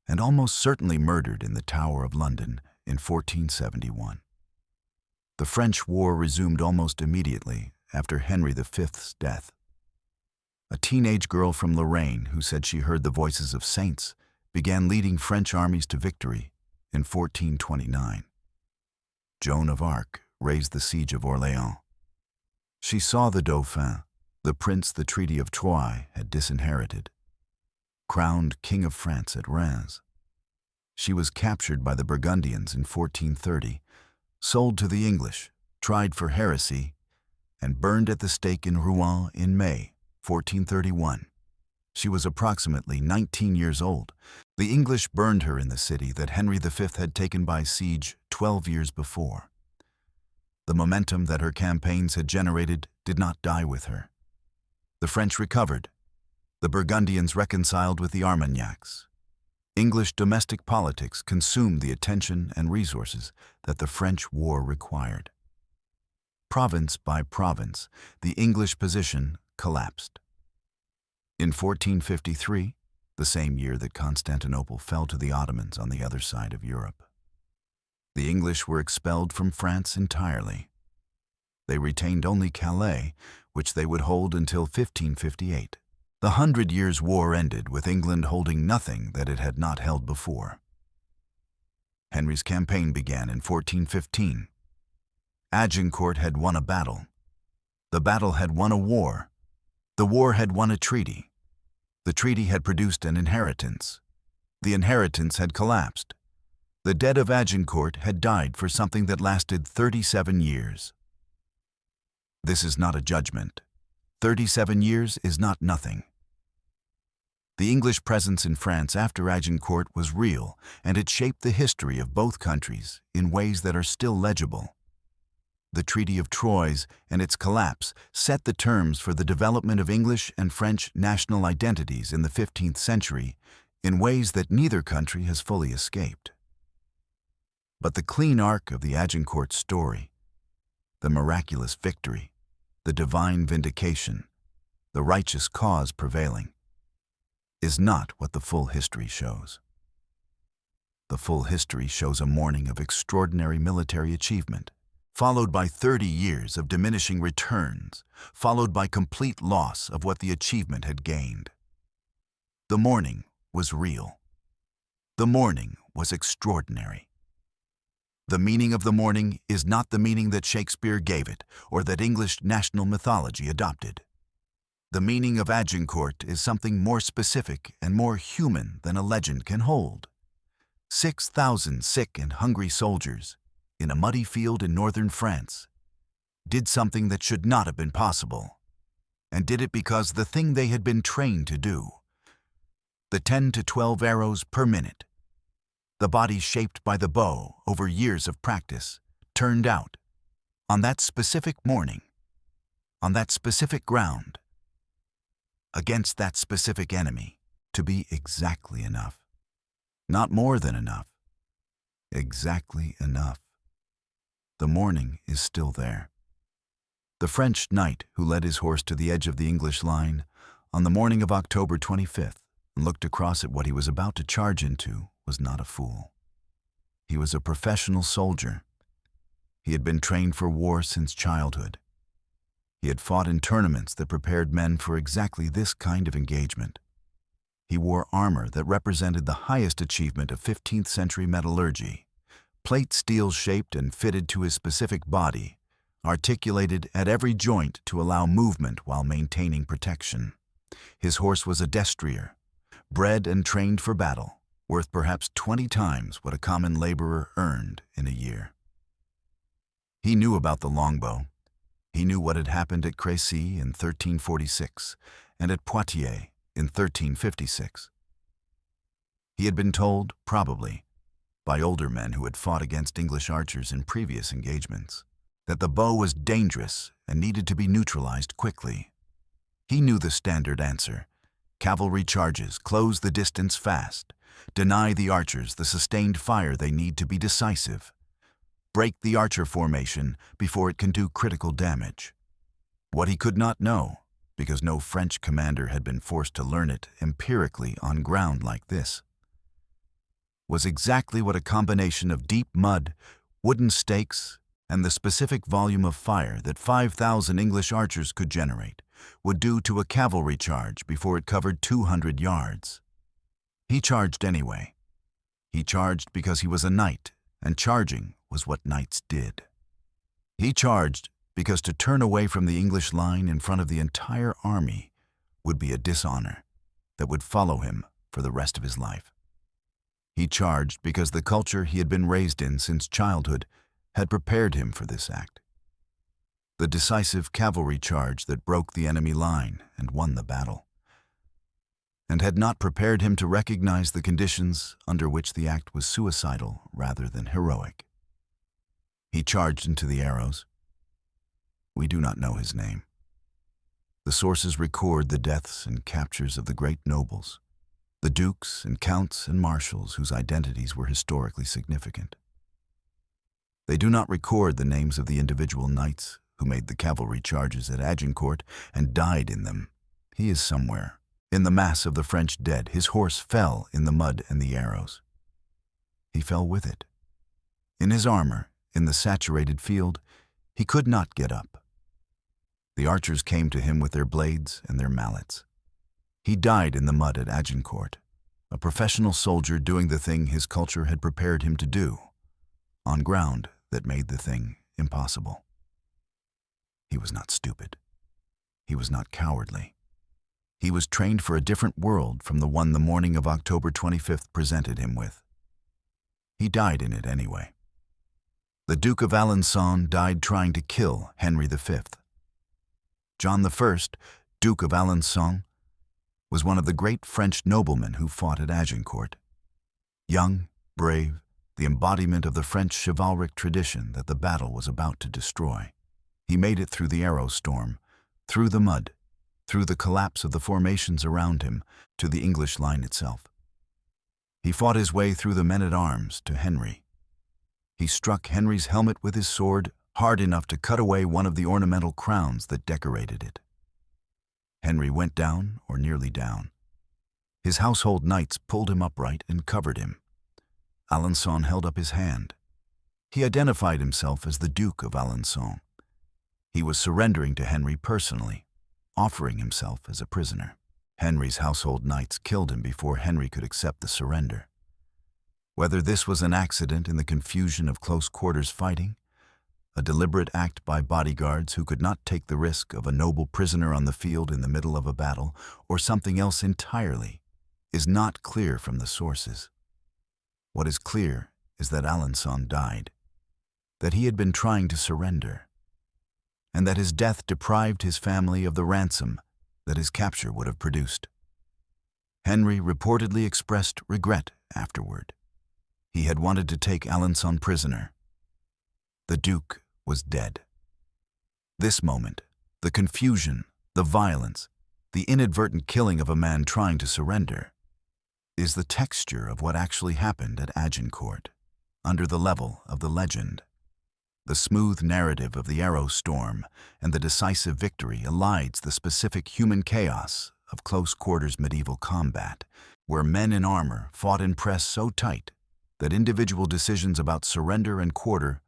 and almost certainly murdered in the Tower of London in 1471. The French war resumed almost immediately after Henry V's death. A teenage girl from Lorraine who said she heard the voices of saints began leading French armies to victory in 1429. Joan of Arc raised the siege of Orléans. She saw the Dauphin, the prince the Treaty of Troyes had disinherited, crowned King of France at Reims. She was captured by the Burgundians in 1430, sold to the English, tried for heresy, and burned at the stake in Rouen in May 1431. She was approximately 19 years old. The English burned her in the city that Henry V had taken by siege 12 years before. The momentum that her campaigns had generated did not die with her. The French recovered. The Burgundians reconciled with the Armagnacs. English domestic politics consumed the attention and resources that the French war required. Province by province, the English position collapsed. In 1453, the same year that Constantinople fell to the Ottomans on the other side of Europe, the English were expelled from France entirely. They retained only Calais, which they would hold until 1558. The 100 Years' War ended with England holding nothing that it had not held before. Henry's campaign began in 1415. Agincourt had won a battle. The battle had won a war. The war had won a treaty. The treaty had produced an inheritance. The inheritance had collapsed. The dead of Agincourt had died for something that lasted 37 years. This is not a judgment. 37 years is not nothing. The English presence in France after Agincourt was real, and it shaped the history of both countries in ways that are still legible. The Treaty of Troyes and its collapse set the terms for the development of English and French national identities in the 15th century in ways that neither country has fully escaped. But the clean arc of the Agincourt story, the miraculous victory, the divine vindication, the righteous cause prevailing, is not what the full history shows. The full history shows a morning of extraordinary military achievement, followed by 30 years of diminishing returns, followed by complete loss of what the achievement had gained. The morning was real. The morning was extraordinary. The meaning of the morning is not the meaning that Shakespeare gave it or that English national mythology adopted. The meaning of Agincourt is something more specific and more human than a legend can hold. 6,000 sick and hungry soldiers, in a muddy field in northern France, did something that should not have been possible, and did it because the thing they had been trained to do. The 10 to 12 arrows per minute, the body shaped by the bow over years of practice, turned out, on that specific morning, on that specific ground, against that specific enemy, to be exactly enough. Not more than enough. Exactly enough. The morning is still there. The French knight who led his horse to the edge of the English line on the morning of October 25th and looked across at what he was about to charge into was not a fool. He was a professional soldier. He had been trained for war since childhood. He had fought in tournaments that prepared men for exactly this kind of engagement. He wore armor that represented the highest achievement of 15th century metallurgy, plate steel shaped and fitted to his specific body, articulated at every joint to allow movement while maintaining protection. His horse was a destrier, bred and trained for battle, worth perhaps 20 times what a common laborer earned in a year. He knew about the longbow. He knew what had happened at Crécy in 1346 and at Poitiers in 1356. He had been told, probably, by older men who had fought against English archers in previous engagements, that the bow was dangerous and needed to be neutralized quickly. He knew the standard answer: cavalry charges, close the distance fast, deny the archers the sustained fire they need to be decisive, break the archer formation before it can do critical damage. What he could not know, because no French commander had been forced to learn it empirically on ground like this, was exactly what a combination of deep mud, wooden stakes, and the specific volume of fire that 5,000 English archers could generate would do to a cavalry charge before it covered 200 yards. He charged anyway. He charged because he was a knight, and charging was what knights did. He charged because to turn away from the English line in front of the entire army would be a dishonor that would follow him for the rest of his life. He charged because the culture he had been raised in since childhood had prepared him for this act. The decisive cavalry charge that broke the enemy line and won the battle, and had not prepared him to recognize the conditions under which the act was suicidal rather than heroic. He charged into the arrows. We do not know his name. The sources record the deaths and captures of the great nobles, the dukes and counts and marshals whose identities were historically significant. They do not record the names of the individual knights who made the cavalry charges at Agincourt and died in them. He is somewhere. In the mass of the French dead, his horse fell in the mud and the arrows. He fell with it. In his armor, in the saturated field, he could not get up. The archers came to him with their blades and their mallets. He died in the mud at Agincourt, a professional soldier doing the thing his culture had prepared him to do, on ground that made the thing impossible. He was not stupid. He was not cowardly. He was trained for a different world from the one the morning of October 25th presented him with. He died in it anyway. The Duke of Alençon died trying to kill Henry V. John I, Duke of Alençon, was one of the great French noblemen who fought at Agincourt. Young, brave, the embodiment of the French chivalric tradition that the battle was about to destroy. He made it through the arrow storm, through the mud, through the collapse of the formations around him, to the English line itself. He fought his way through the men-at-arms to Henry. He struck Henry's helmet with his sword hard enough to cut away one of the ornamental crowns that decorated it. Henry went down, or nearly down. His household knights pulled him upright and covered him. Alençon held up his hand. He identified himself as the Duke of Alençon. He was surrendering to Henry personally, offering himself as a prisoner. Henry's household knights killed him before Henry could accept the surrender. Whether this was an accident in the confusion of close quarters fighting, a deliberate act by bodyguards who could not take the risk of a noble prisoner on the field in the middle of a battle, or something else entirely, is not clear from the sources. What is clear is that Alençon died, that he had been trying to surrender, and that his death deprived his family of the ransom that his capture would have produced. Henry reportedly expressed regret afterward. He had wanted to take Alençon prisoner. The Duke was dead. This moment, the confusion, the violence, the inadvertent killing of a man trying to surrender, is the texture of what actually happened at Agincourt, under the level of the legend. The smooth narrative of the arrow storm and the decisive victory elides the specific human chaos of close-quarters medieval combat, where men in armor fought in press so tight that individual decisions about surrender and quarter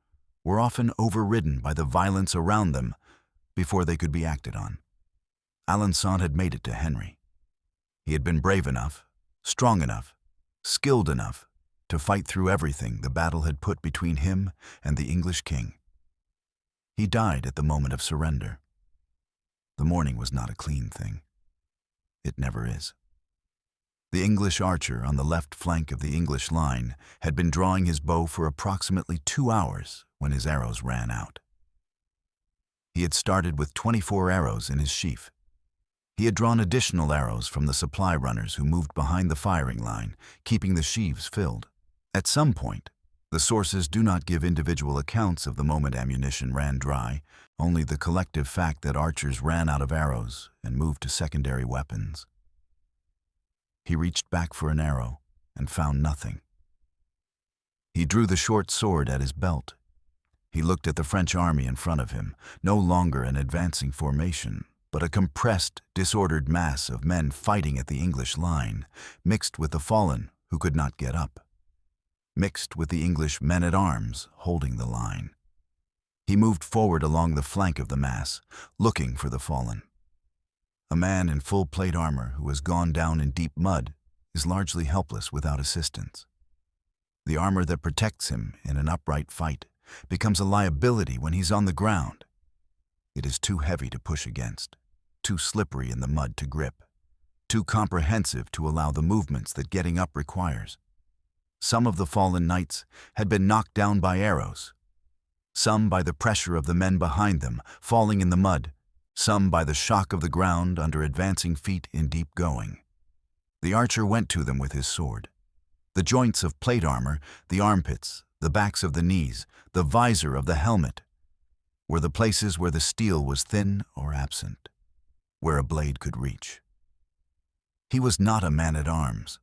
were often overridden by the violence around them before they could be acted on. Alençon had made it to Henry. He had been brave enough, strong enough, skilled enough to fight through everything the battle had put between him and the English king. He died at the moment of surrender. The morning was not a clean thing. It never is. The English archer on the left flank of the English line had been drawing his bow for approximately 2 hours when his arrows ran out. He had started with 24 arrows in his sheaf. He had drawn additional arrows from the supply runners who moved behind the firing line, keeping the sheaves filled. At some point, the sources do not give individual accounts of the moment ammunition ran dry, only the collective fact that archers ran out of arrows and moved to secondary weapons. He reached back for an arrow and found nothing. He drew the short sword at his belt. He looked at the French army in front of him, no longer an advancing formation, but a compressed, disordered mass of men fighting at the English line, mixed with the fallen who could not get up. mixed with the English men-at-arms holding the line. He moved forward along the flank of the mass, looking for the fallen. A man in full plate armor who has gone down in deep mud is largely helpless without assistance. The armor that protects him in an upright fight becomes a liability when he's on the ground. It is too heavy to push against, too slippery in the mud to grip, too comprehensive to allow the movements that getting up requires. Some of the fallen knights had been knocked down by arrows, some by the pressure of the men behind them falling in the mud, some by the shock of the ground under advancing feet in deep going. The archer went to them with his sword. The joints of plate armor, the armpits, the backs of the knees, the visor of the helmet, were the places where the steel was thin or absent, where a blade could reach. He was not a man-at-arms,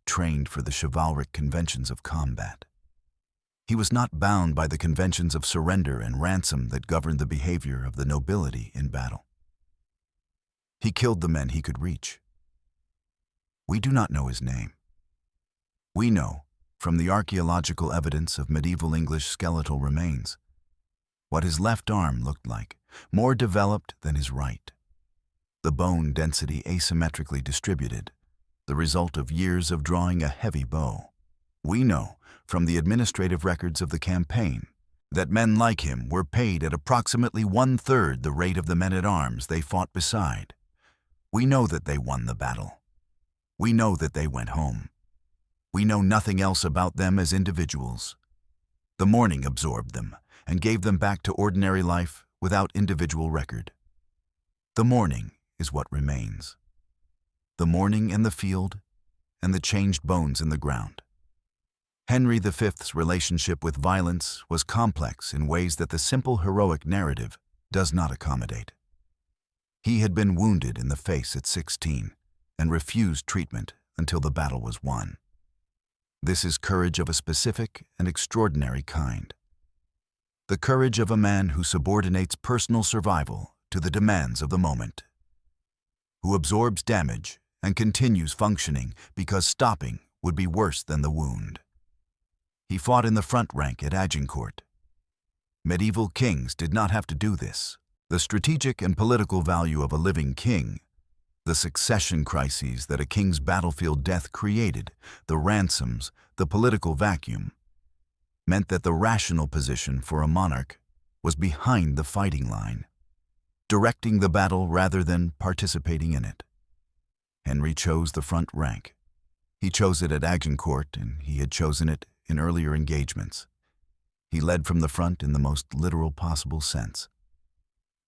trained for the chivalric conventions of combat. He was not bound by the conventions of surrender and ransom that governed the behavior of the nobility in battle. He killed the men he could reach. We do not know his name. We know, from the archaeological evidence of medieval English skeletal remains, what his left arm looked like, more developed than his right. The bone density asymmetrically distributed, the result of years of drawing a heavy bow. We know, from the administrative records of the campaign, that men like him were paid at approximately 1/3 the rate of the men-at-arms they fought beside. We know that they won the battle. We know that they went home. We know nothing else about them as individuals. The morning absorbed them and gave them back to ordinary life without individual record. The morning is what remains. The morning and the field and the changed bones in the ground. Henry V's relationship with violence was complex in ways that the simple heroic narrative does not accommodate. He had been wounded in the face at 16 and refused treatment until the battle was won. This is courage of a specific and extraordinary kind. The courage of a man who subordinates personal survival to the demands of the moment, who absorbs damage and continues functioning because stopping would be worse than the wound. He fought in the front rank at Agincourt. Medieval kings did not have to do this. The strategic and political value of a living king, the succession crises that a king's battlefield death created, the ransoms, the political vacuum, meant that the rational position for a monarch was behind the fighting line, directing the battle rather than participating in it. Henry chose the front rank. He chose it at Agincourt, and he had chosen it in earlier engagements. He led from the front in the most literal possible sense.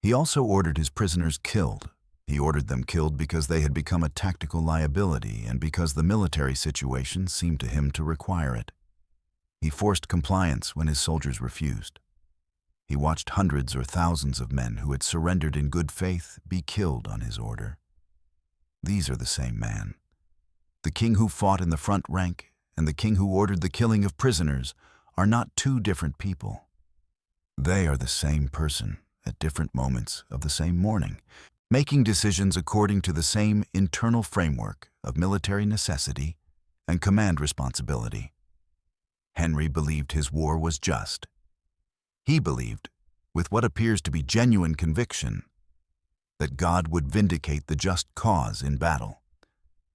He also ordered his prisoners killed. He ordered them killed because they had become a tactical liability and because the military situation seemed to him to require it. He forced compliance when his soldiers refused. He watched hundreds or thousands of men who had surrendered in good faith be killed on his order. These are the same man. The king who fought in the front rank and the king who ordered the killing of prisoners are not two different people. They are the same person at different moments of the same morning, making decisions according to the same internal framework of military necessity and command responsibility. Henry believed his war was just. He believed, with what appears to be genuine conviction, that God would vindicate the just cause in battle,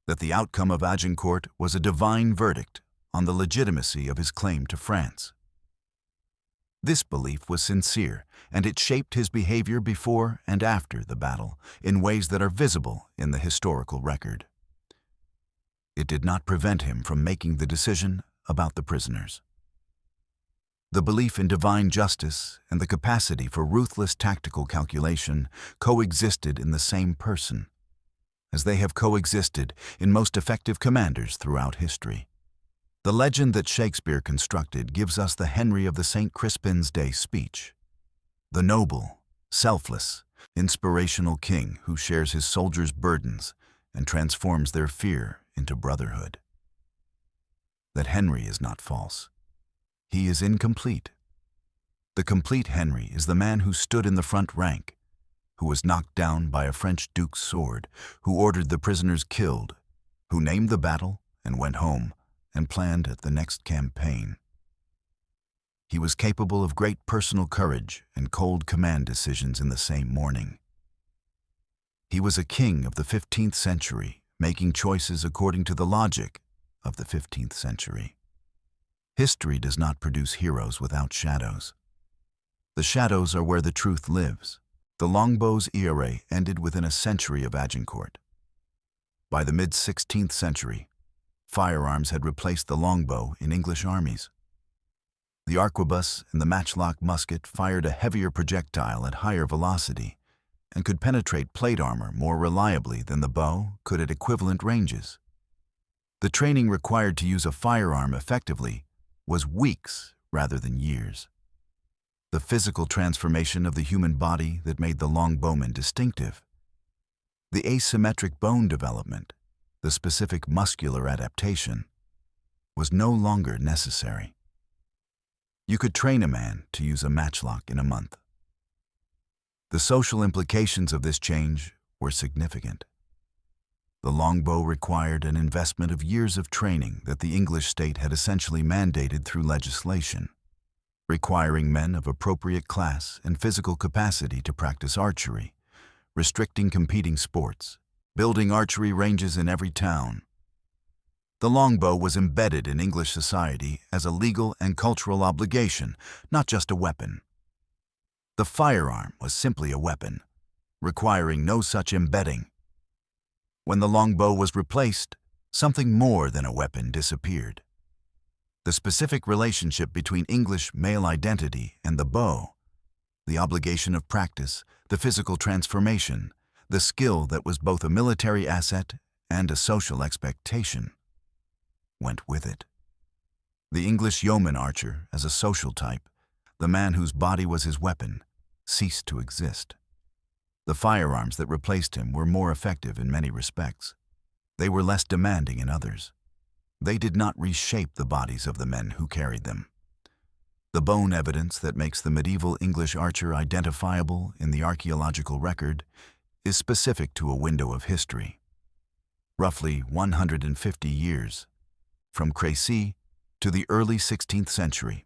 that the outcome of Agincourt was a divine verdict on the legitimacy of his claim to France. This belief was sincere, and it shaped his behavior before and after the battle in ways that are visible in the historical record. It did not prevent him from making the decision about the prisoners. The belief in divine justice and the capacity for ruthless tactical calculation coexisted in the same person, as they have coexisted in most effective commanders throughout history. The legend that Shakespeare constructed gives us the Henry of the St. Crispin's Day speech, the noble, selfless, inspirational king who shares his soldiers' burdens and transforms their fear into brotherhood. That Henry is not false. He is incomplete. The complete Henry is the man who stood in the front rank, who was knocked down by a French duke's sword, who ordered the prisoners killed, who named the battle and went home and planned the next campaign. He was capable of great personal courage and cold command decisions in the same morning. He was a king of the 15th century, making choices according to the logic of the 15th century. History does not produce heroes without shadows. The shadows are where the truth lives. The longbows era ended within a century of Agincourt. By the mid-16th century, firearms had replaced the longbow in English armies. The arquebus and the matchlock musket fired a heavier projectile at higher velocity and could penetrate plate armor more reliably than the bow could at equivalent ranges. The training required to use a firearm effectively was weeks rather than years. The physical transformation of the human body that made the longbowman distinctive, the asymmetric bone development, the specific muscular adaptation, was no longer necessary. You could train a man to use a matchlock in a month. The social implications of this change were significant. The longbow required an investment of years of training that the English state had essentially mandated through legislation, requiring men of appropriate class and physical capacity to practice archery, restricting competing sports, building archery ranges in every town. The longbow was embedded in English society as a legal and cultural obligation, not just a weapon. The firearm was simply a weapon, requiring no such embedding. When the longbow was replaced, something more than a weapon disappeared. The specific relationship between English male identity and the bow, the obligation of practice, the physical transformation, the skill that was both a military asset and a social expectation, went with it. The English yeoman archer, as a social type, the man whose body was his weapon, ceased to exist. The firearms that replaced him were more effective in many respects. They were less demanding in others. They did not reshape the bodies of the men who carried them. The bone evidence that makes the medieval English archer identifiable in the archaeological record is specific to a window of history. Roughly 150 years, from Crécy to the early 16th century,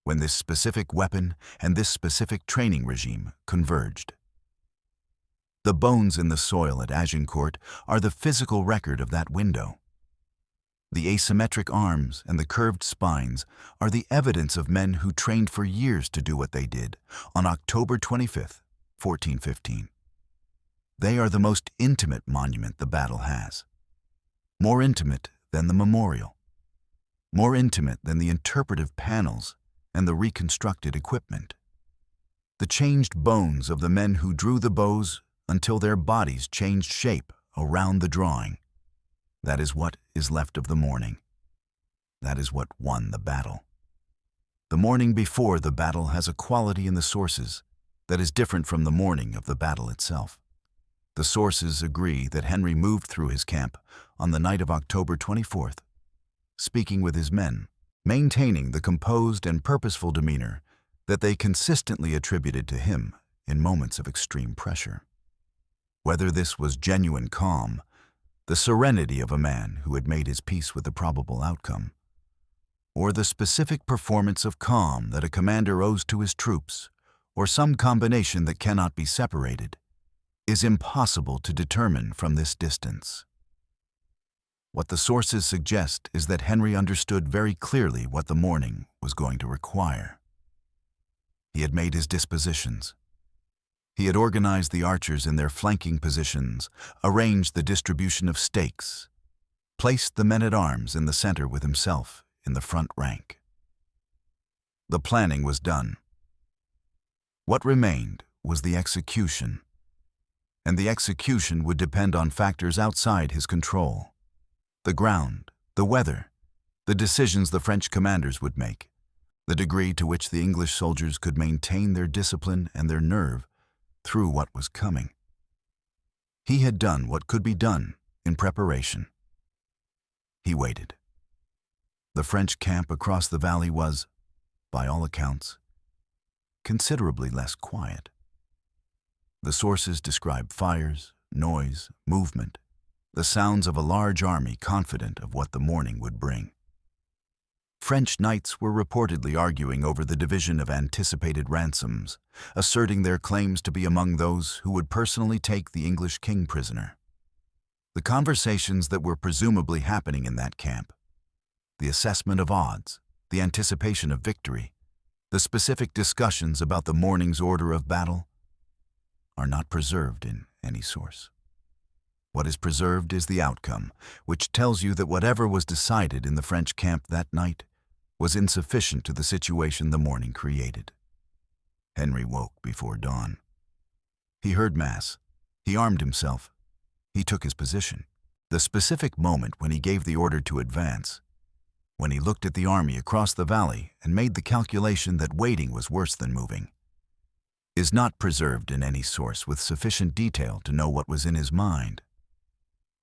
when this specific weapon and this specific training regime converged. The bones in the soil at Agincourt are the physical record of that window. The asymmetric arms and the curved spines are the evidence of men who trained for years to do what they did on October 25th, 1415. They are the most intimate monument the battle has. More intimate than the memorial. More intimate than the interpretive panels and the reconstructed equipment. The changed bones of the men who drew the bows until their bodies changed shape around the drawing. That is what is left of the morning. That is what won the battle. The morning before the battle has a quality in the sources that is different from the morning of the battle itself. The sources agree that Henry moved through his camp on the night of October 24th, speaking with his men, maintaining the composed and purposeful demeanor that they consistently attributed to him in moments of extreme pressure. Whether this was genuine calm, the serenity of a man who had made his peace with the probable outcome, or the specific performance of calm that a commander owes to his troops, or some combination that cannot be separated, is impossible to determine from this distance. What the sources suggest is that Henry understood very clearly what the morning was going to require. He had made his dispositions. He had organized the archers in their flanking positions, arranged the distribution of stakes, placed the men-at-arms in the center with himself in the front rank. The planning was done. What remained was the execution, and the execution would depend on factors outside his control. The ground, the weather, the decisions the French commanders would make, the degree to which the English soldiers could maintain their discipline and their nerve through what was coming. He had done what could be done in preparation. He waited. The French camp across the valley was, by all accounts, considerably less quiet. The sources describe fires, noise, movement, the sounds of a large army confident of what the morning would bring. French knights were reportedly arguing over the division of anticipated ransoms, asserting their claims to be among those who would personally take the English king prisoner. The conversations that were presumably happening in that camp, the assessment of odds, the anticipation of victory, the specific discussions about the morning's order of battle, are not preserved in any source. What is preserved is the outcome, which tells you that whatever was decided in the French camp that night was insufficient to the situation the morning created. Henry woke before dawn. He heard Mass. He armed himself. He took his position. The specific moment when he gave the order to advance, when he looked at the army across the valley and made the calculation that waiting was worse than moving, is not preserved in any source with sufficient detail to know what was in his mind.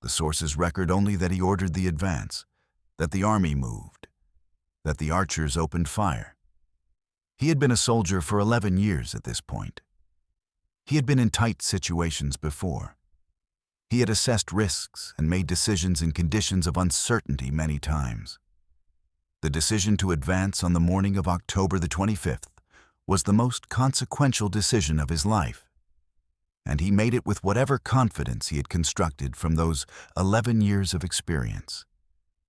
The sources record only that he ordered the advance, that the army moved, that the archers opened fire. He had been a soldier for 11 years at this point. He had been in tight situations before. He had assessed risks and made decisions in conditions of uncertainty many times. The decision to advance on the morning of October the 25th was the most consequential decision of his life, and he made it with whatever confidence he had constructed from those 11 years of experience,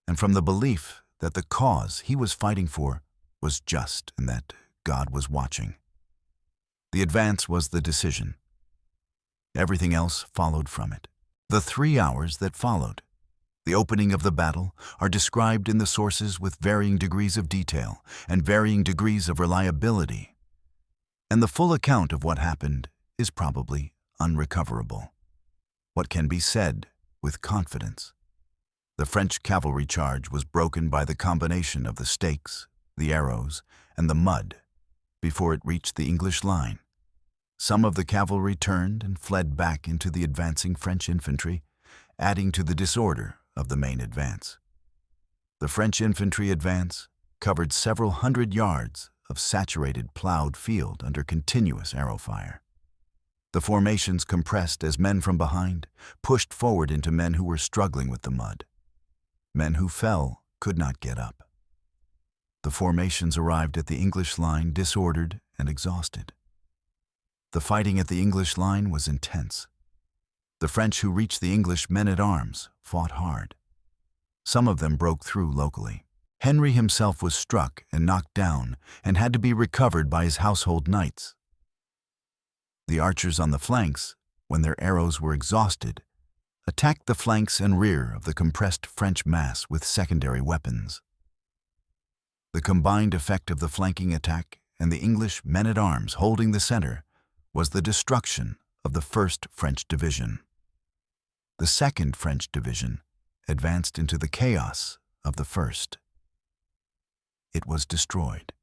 and from the belief that the cause he was fighting for was just and that God was watching. The advance was the decision. Everything else followed from it. The 3 hours that followed, the opening of the battle, are described in the sources with varying degrees of detail and varying degrees of reliability, and the full account of what happened is probably unrecoverable. What can be said with confidence? The French cavalry charge was broken by the combination of the stakes, the arrows, and the mud before it reached the English line. Some of the cavalry turned and fled back into the advancing French infantry, adding to the disorder of the main advance. The French infantry advance covered several hundred yards of saturated plowed field under continuous arrow fire. The formations compressed as men from behind pushed forward into men who were struggling with the mud. Men who fell could not get up. The formations arrived at the English line disordered and exhausted. The fighting at the English line was intense. The French who reached the English men-at-arms fought hard. Some of them broke through locally. Henry himself was struck and knocked down and had to be recovered by his household knights. The archers on the flanks, when their arrows were exhausted, attacked the flanks and rear of the compressed French mass with secondary weapons. The combined effect of the flanking attack and the English men-at-arms holding the center was the destruction of the 1st French Division. The 2nd French Division advanced into the chaos of the 1st. It was destroyed.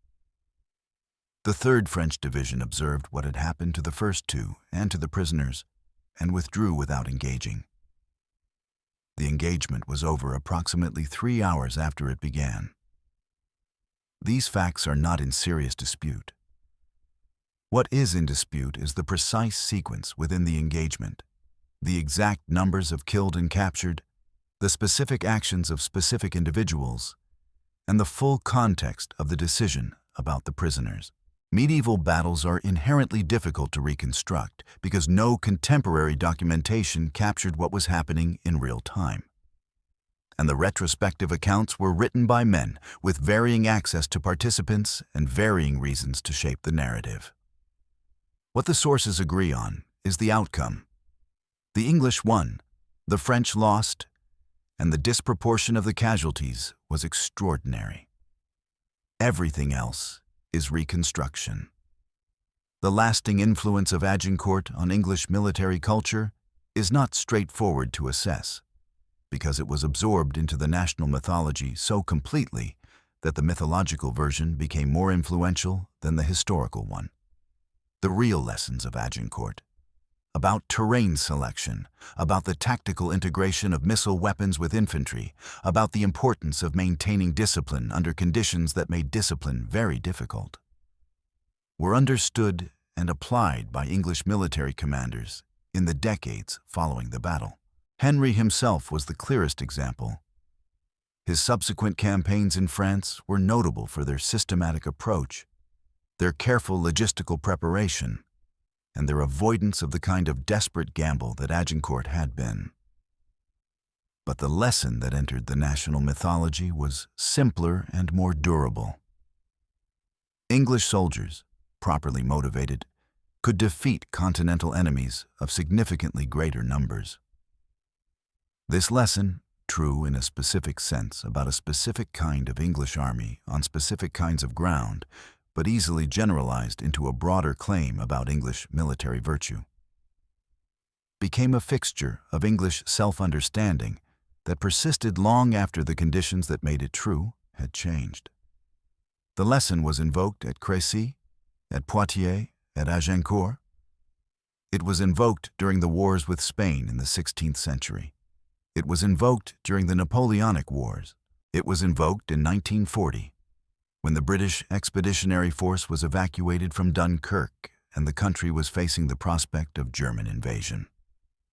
The 3rd French Division observed what had happened to the first two and to the prisoners and withdrew without engaging. The engagement was over approximately 3 hours after it began. These facts are not in serious dispute. What is in dispute is the precise sequence within the engagement, the exact numbers of killed and captured, the specific actions of specific individuals, and the full context of the decision about the prisoners. Medieval battles are inherently difficult to reconstruct because no contemporary documentation captured what was happening in real time. And the retrospective accounts were written by men with varying access to participants and varying reasons to shape the narrative. What the sources agree on is the outcome. The English won, the French lost, and the disproportion of the casualties was extraordinary. Everything else is reconstruction. The lasting influence of Agincourt on English military culture is not straightforward to assess, because it was absorbed into the national mythology so completely that the mythological version became more influential than the historical one. The real lessons of Agincourt, about terrain selection, about the tactical integration of missile weapons with infantry, about the importance of maintaining discipline under conditions that made discipline very difficult, were understood and applied by English military commanders in the decades following the battle. Henry himself was the clearest example. His subsequent campaigns in France were notable for their systematic approach, their careful logistical preparation, and their avoidance of the kind of desperate gamble that Agincourt had been. But the lesson that entered the national mythology was simpler and more durable. English soldiers, properly motivated, could defeat continental enemies of significantly greater numbers. This lesson, true in a specific sense about a specific kind of English army on specific kinds of ground, but easily generalized into a broader claim about English military virtue, became a fixture of English self-understanding that persisted long after the conditions that made it true had changed. The lesson was invoked at Crécy, at Poitiers, at Agincourt. It was invoked during the wars with Spain in the 16th century. It was invoked during the Napoleonic Wars. It was invoked in 1940, when the British Expeditionary Force was evacuated from Dunkirk and the country was facing the prospect of German invasion.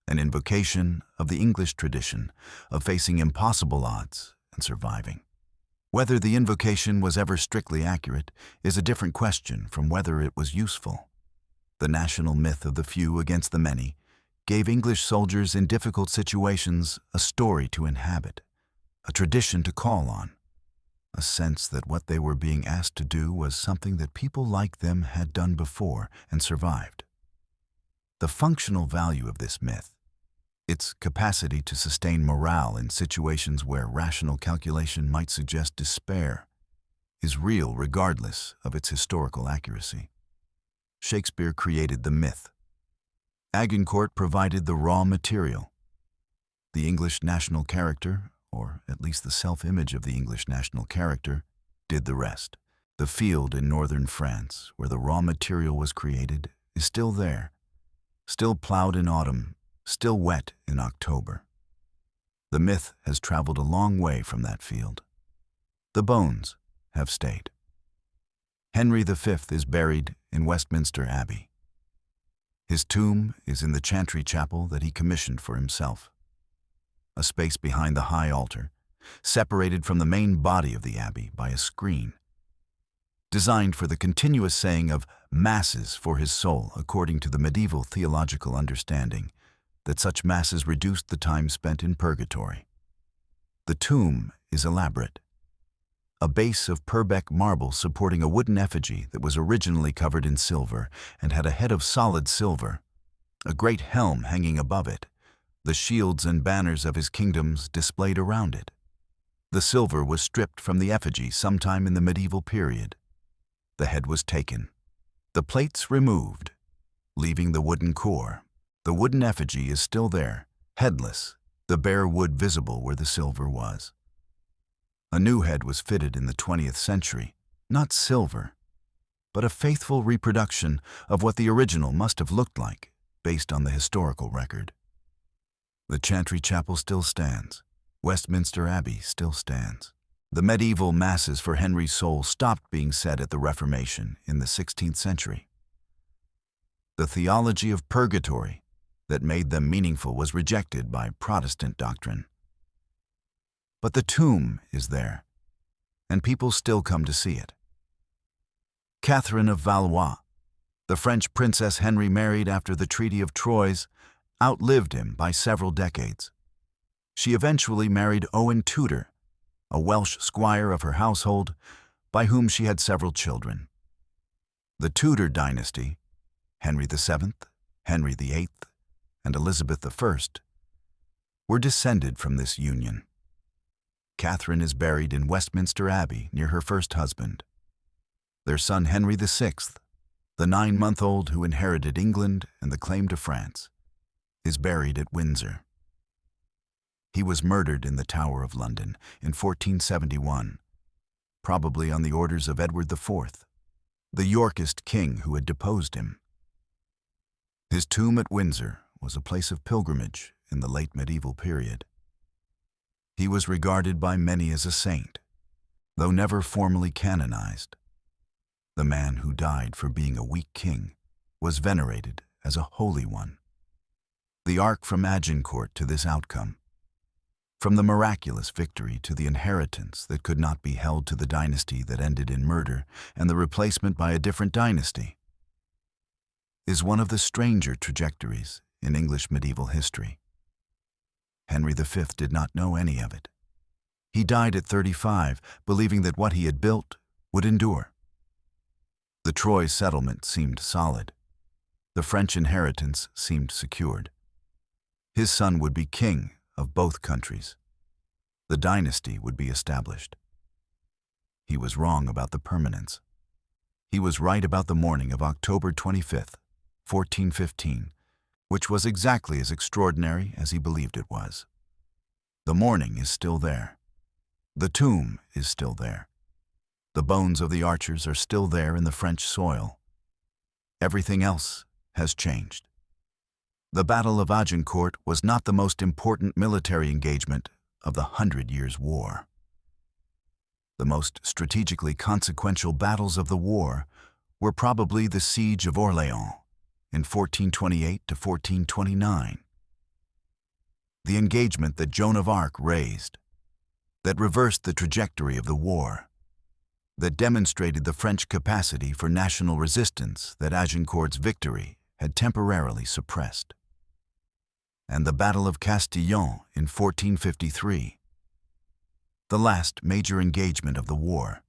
An invocation of the English tradition of facing impossible odds and surviving. Whether the invocation was ever strictly accurate is a different question from whether it was useful. The national myth of the few against the many gave English soldiers in difficult situations a story to inhabit, a tradition to call on, a sense that what they were being asked to do was something that people like them had done before and survived. The functional value of this myth, its capacity to sustain morale in situations where rational calculation might suggest despair, is real regardless of its historical accuracy. Shakespeare created the myth. Agincourt provided the raw material. The English national character, or at least the self-image of the English national character, did the rest. The field in northern France, where the raw material was created, is still there, still plowed in autumn, still wet in October. The myth has traveled a long way from that field. The bones have stayed. Henry V is buried in Westminster Abbey. His tomb is in the chantry chapel that he commissioned for himself, a space behind the high altar, separated from the main body of the abbey by a screen, designed for the continuous saying of masses for his soul according to the medieval theological understanding that such masses reduced the time spent in purgatory. The tomb is elaborate. A base of Purbeck marble supporting a wooden effigy that was originally covered in silver and had a head of solid silver, a great helm hanging above it, the shields and banners of his kingdoms displayed around it. The silver was stripped from the effigy sometime in the medieval period. The head was taken, the plates removed, leaving the wooden core. The wooden effigy is still there, headless, the bare wood visible where the silver was. A new head was fitted in the 20th century, not silver, but a faithful reproduction of what the original must have looked like, based on the historical record. The chantry chapel still stands. Westminster Abbey still stands. The medieval masses for Henry's soul stopped being said at the Reformation in the 16th century. The theology of purgatory that made them meaningful was rejected by Protestant doctrine. But the tomb is there, and people still come to see it. Catherine of Valois, the French princess Henry married after the Treaty of Troyes, outlived him by several decades. She eventually married Owen Tudor, a Welsh squire of her household, by whom she had several children. The Tudor dynasty, Henry VII, Henry VIII, and Elizabeth I, were descended from this union. Catherine is buried in Westminster Abbey near her first husband. Their son Henry VI, the 9-month-old who inherited England and the claim to France, is buried at Windsor. He was murdered in the Tower of London in 1471, probably on the orders of Edward IV, the Yorkist king who had deposed him. His tomb at Windsor was a place of pilgrimage in the late medieval period. He was regarded by many as a saint, though never formally canonized. The man who died for being a weak king was venerated as a holy one. The arc from Agincourt to this outcome, from the miraculous victory to the inheritance that could not be held to the dynasty that ended in murder and the replacement by a different dynasty, is one of the stranger trajectories in English medieval history. Henry V did not know any of it. He died at 35, believing that what he had built would endure. The Troy settlement seemed solid. The French inheritance seemed secured. His son would be king of both countries. The dynasty would be established. He was wrong about the permanence. He was right about the morning of October 25th, 1415, which was exactly as extraordinary as he believed it was. The morning is still there. The tomb is still there. The bones of the archers are still there in the French soil. Everything else has changed. The Battle of Agincourt was not the most important military engagement of the 100 Years' War. The most strategically consequential battles of the war were probably the Siege of Orléans in 1428 to 1429. The engagement that Joan of Arc raised, that reversed the trajectory of the war, that demonstrated the French capacity for national resistance that Agincourt's victory had temporarily suppressed. And the Battle of Castillon in 1453, the last major engagement of the war,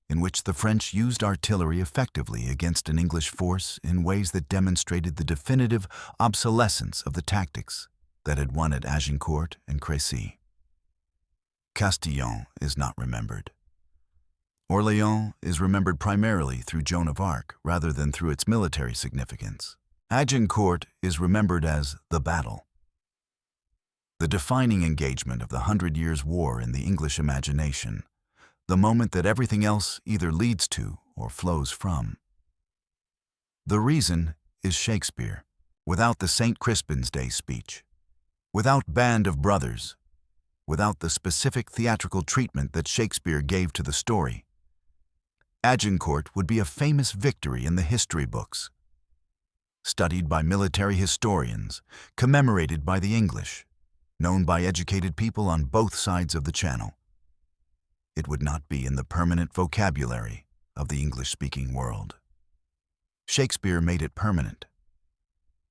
in which the French used artillery effectively against an English force in ways that demonstrated the definitive obsolescence of the tactics that had won at Agincourt and Crécy. Castillon is not remembered. Orléans is remembered primarily through Joan of Arc rather than through its military significance. Agincourt is remembered as the battle, the defining engagement of the 100 Years' War in the English imagination, the moment that everything else either leads to or flows from. The reason is Shakespeare, without the St. Crispin's Day speech, without Band of Brothers, without the specific theatrical treatment that Shakespeare gave to the story. Agincourt would be a famous victory in the history books, studied by military historians, commemorated by the English, known by educated people on both sides of the Channel. It would not be in the permanent vocabulary of the English-speaking world. Shakespeare made it permanent.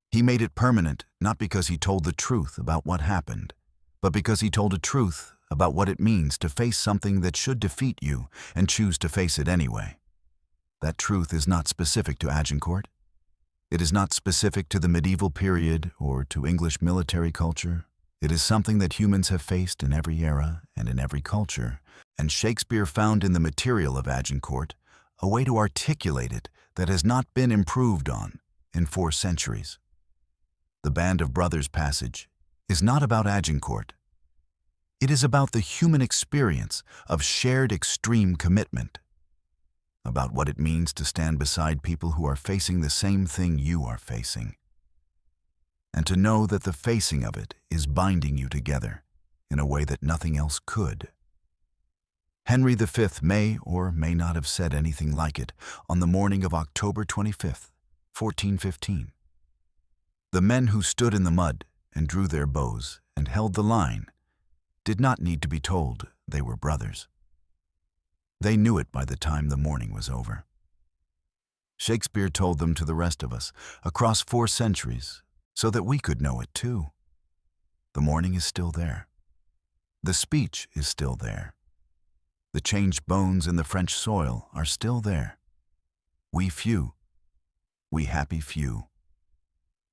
He made it permanent not because he told the truth about what happened, but because he told a truth about what it means to face something that should defeat you and choose to face it anyway. That truth is not specific to Agincourt. It is not specific to the medieval period or to English military culture. It is something that humans have faced in every era and in every culture, and Shakespeare found in the material of Agincourt a way to articulate it that has not been improved on in 4 centuries. The Band of Brothers passage is not about Agincourt. It is about the human experience of shared extreme commitment, about what it means to stand beside people who are facing the same thing you are facing, and to know that the facing of it is binding you together in a way that nothing else could. Henry V may or may not have said anything like it on the morning of October 25th, 1415. The men who stood in the mud and drew their bows and held the line did not need to be told they were brothers. They knew it by the time the morning was over. Shakespeare told them to the rest of us across 4 centuries so that we could know it too. The morning is still there. The speech is still there. The changed bones in the French soil are still there. We few, we happy few.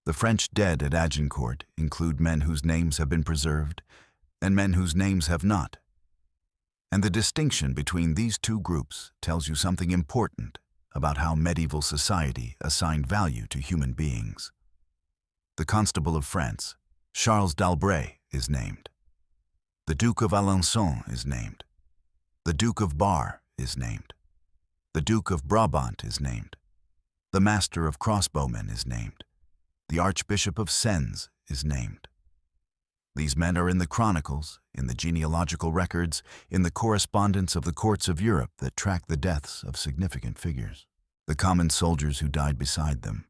The French dead at Agincourt include men whose names have been preserved and men whose names have not. And the distinction between these 2 groups tells you something important about how medieval society assigned value to human beings. The Constable of France, Charles d'Albret, is named. The Duke of Alençon is named. The Duke of Bar is named. The Duke of Brabant is named. The Master of Crossbowmen is named. The Archbishop of Sens is named. These men are in the chronicles, in the genealogical records, in the correspondence of the courts of Europe that track the deaths of significant figures. The common soldiers who died beside them,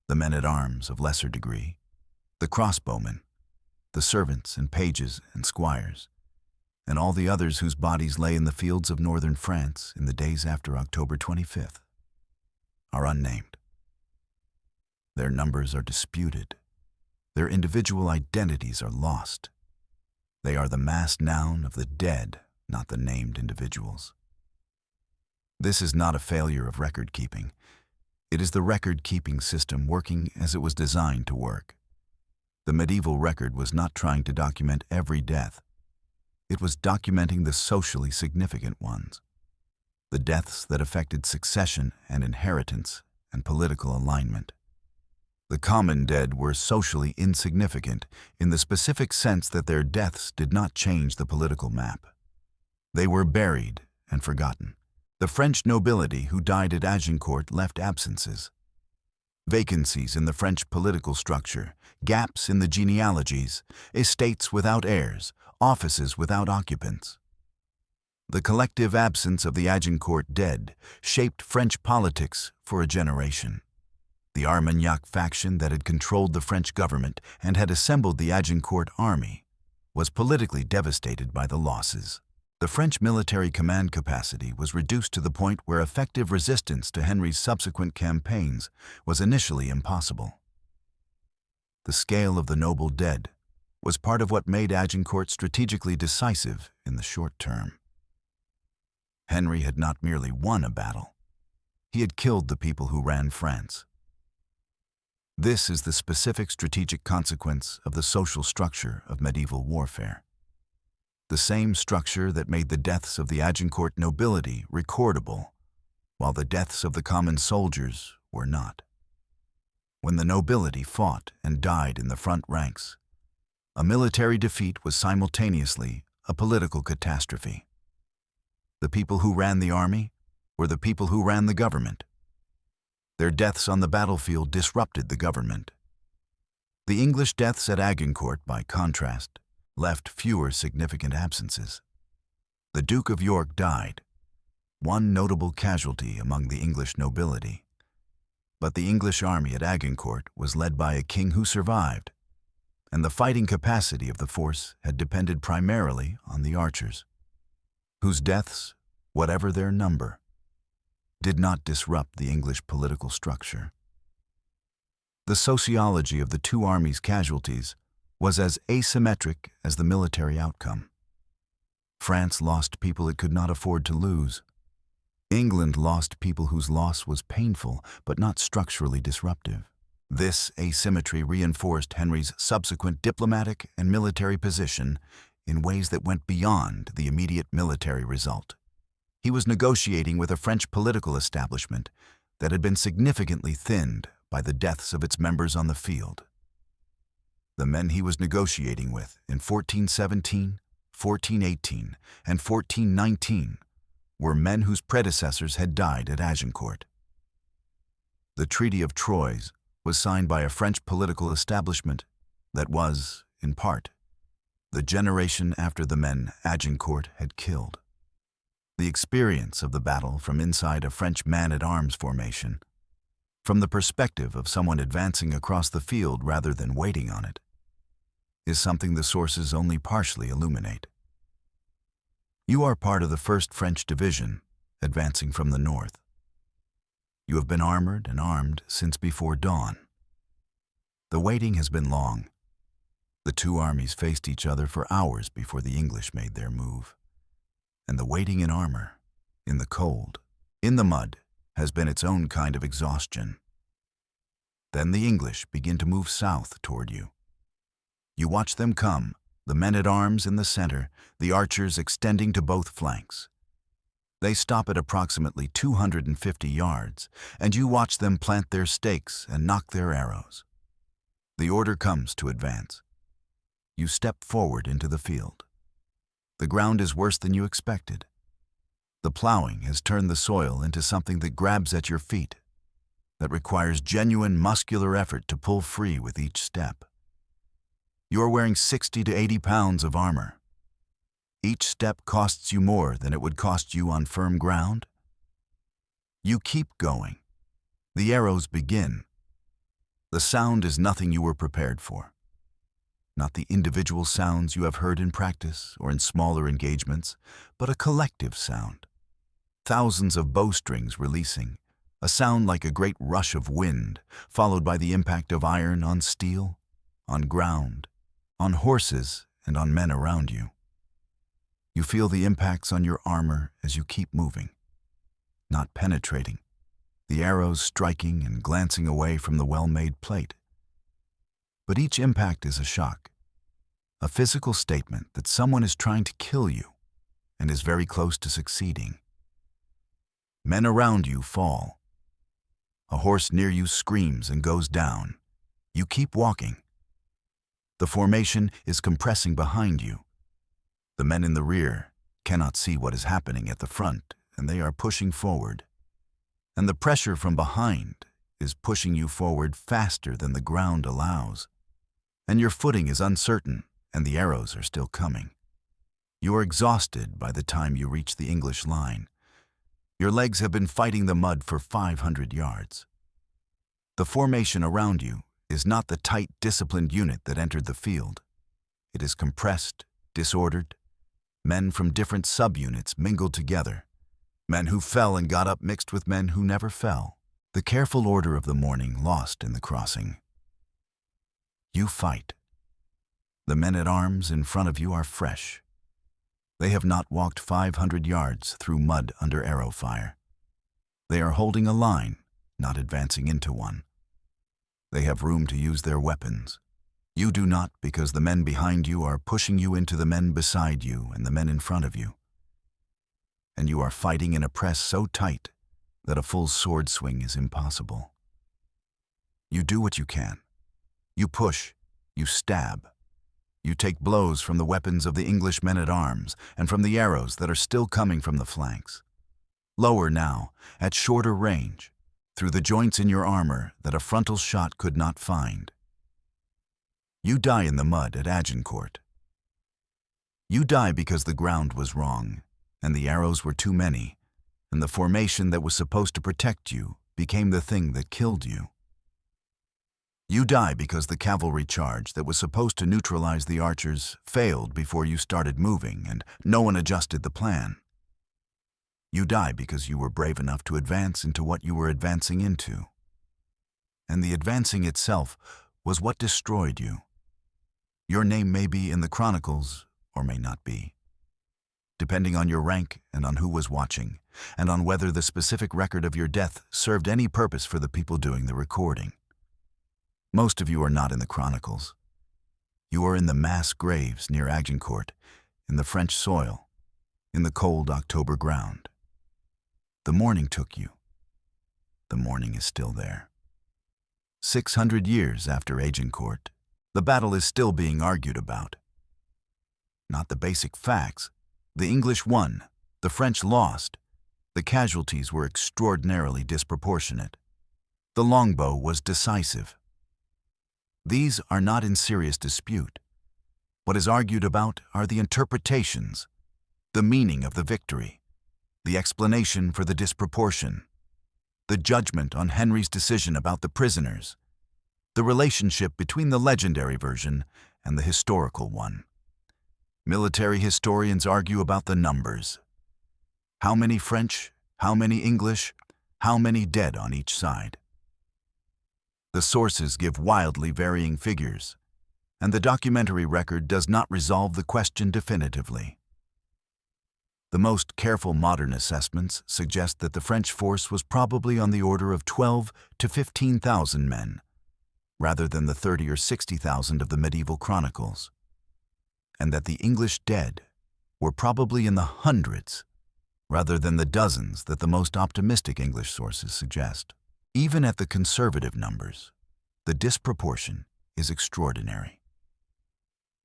the men-at-arms of lesser degree, the crossbowmen, the servants and pages and squires, and all the others whose bodies lay in the fields of northern France in the days after October 25th, are unnamed. Their numbers are disputed. Their individual identities are lost. They are the mass noun of the dead, not the named individuals. This is not a failure of record-keeping. It is the record-keeping system working as it was designed to work. The medieval record was not trying to document every death. It was documenting the socially significant ones, the deaths that affected succession and inheritance and political alignment. The common dead were socially insignificant in the specific sense that their deaths did not change the political map. They were buried and forgotten. The French nobility who died at Agincourt left absences, vacancies in the French political structure, gaps in the genealogies, estates without heirs, offices without occupants. The collective absence of the Agincourt dead shaped French politics for a generation. The Armagnac faction that had controlled the French government and had assembled the Agincourt army was politically devastated by the losses. The French military command capacity was reduced to the point where effective resistance to Henry's subsequent campaigns was initially impossible. The scale of the noble dead was part of what made Agincourt strategically decisive in the short term. Henry had not merely won a battle. He had killed the people who ran France. This is the specific strategic consequence of the social structure of medieval warfare. The same structure that made the deaths of the Agincourt nobility recordable, while the deaths of the common soldiers were not. When the nobility fought and died in the front ranks, a military defeat was simultaneously a political catastrophe. The people who ran the army were the people who ran the government. Their deaths on the battlefield disrupted the government. The English deaths at Agincourt, by contrast, left fewer significant absences. The Duke of York died, one notable casualty among the English nobility. But the English army at Agincourt was led by a king who survived, and the fighting capacity of the force had depended primarily on the archers, whose deaths, whatever their number, did not disrupt the English political structure. The sociology of the two armies' casualties was as asymmetric as the military outcome. France lost people it could not afford to lose. England lost people whose loss was painful but not structurally disruptive. This asymmetry reinforced Henry's subsequent diplomatic and military position in ways that went beyond the immediate military result. He was negotiating with a French political establishment that had been significantly thinned by the deaths of its members on the field. The men he was negotiating with in 1417, 1418, and 1419 were men whose predecessors had died at Agincourt. The Treaty of Troyes was signed by a French political establishment that was, in part, the generation after the men Agincourt had killed. The experience of the battle from inside a French man-at-arms formation, from the perspective of someone advancing across the field rather than waiting on it, is something the sources only partially illuminate. You are part of the 1st French Division, advancing from the north. You have been armored and armed since before dawn. The waiting has been long. The two armies faced each other for hours before the English made their move. And the waiting in armor, in the cold, in the mud, has been its own kind of exhaustion. Then the English begin to move south toward you. You watch them come, the men-at-arms in the center, the archers extending to both flanks. They stop at approximately 250 yards, and you watch them plant their stakes and nock their arrows. The order comes to advance. You step forward into the field. The ground is worse than you expected. The plowing has turned the soil into something that grabs at your feet, that requires genuine muscular effort to pull free with each step. You are wearing 60 to 80 pounds of armor. Each step costs you more than it would cost you on firm ground. You keep going. The arrows begin. The sound is nothing you were prepared for. not the individual sounds you have heard in practice or in smaller engagements, but a collective sound. Thousands of bowstrings releasing, a sound like a great rush of wind, followed by the impact of iron on steel, on ground, on horses, and on men around you. You feel the impacts on your armor as you keep moving, not penetrating, the arrows striking and glancing away from the well-made plate. But each impact is a shock, a physical statement that someone is trying to kill you and is very close to succeeding. Men around you fall. A horse near you screams and goes down. You keep walking. The formation is compressing behind you. The men in the rear cannot see what is happening at the front, and they are pushing forward. And the pressure from behind is pushing you forward faster than the ground allows. And your footing is uncertain, and the arrows are still coming. You are exhausted by the time you reach the English line. Your legs have been fighting the mud for 500 yards. The formation around you is not the tight, disciplined unit that entered the field. It is compressed, disordered. Men from different subunits mingled together. Men who fell and got up mixed with men who never fell. The careful order of the morning lost in the crossing. You fight. The men at arms in front of you are fresh. They have not walked 500 yards through mud under arrow fire. They are holding a line, not advancing into one. They have room to use their weapons. You do not, because the men behind you are pushing you into the men beside you and the men in front of you. And you are fighting in a press so tight that a full sword swing is impossible. You do what you can. You push, you stab. You take blows from the weapons of the English men-at-arms and from the arrows that are still coming from the flanks. Lower now, at shorter range, through the joints in your armor that a frontal shot could not find. You die in the mud at Agincourt. You die because the ground was wrong, and the arrows were too many, and the formation that was supposed to protect you became the thing that killed you. You die because the cavalry charge that was supposed to neutralize the archers failed before you started moving, and no one adjusted the plan. You die because you were brave enough to advance into what you were advancing into. And the advancing itself was what destroyed you. Your name may be in the chronicles or may not be, depending on your rank and on who was watching, and on whether the specific record of your death served any purpose for the people doing the recording. Most of you are not in the chronicles. You are in the mass graves near Agincourt, in the French soil, in the cold October ground. The morning took you. The morning is still there. 600 years after Agincourt, the battle is still being argued about. Not the basic facts. The English won, the French lost. The casualties were extraordinarily disproportionate. The longbow was decisive. These are not in serious dispute. What is argued about are the interpretations, the meaning of the victory, the explanation for the disproportion, the judgment on Henry's decision about the prisoners, the relationship between the legendary version and the historical one. Military historians argue about the numbers. How many French, how many English, how many dead on each side? The sources give wildly varying figures, and the documentary record does not resolve the question definitively. The most careful modern assessments suggest that the French force was probably on the order of 12 to 15,000 men, rather than the 30 or 60,000 of the medieval chronicles, and that the English dead were probably in the hundreds, rather than the dozens that the most optimistic English sources suggest. Even at the conservative numbers, the disproportion is extraordinary.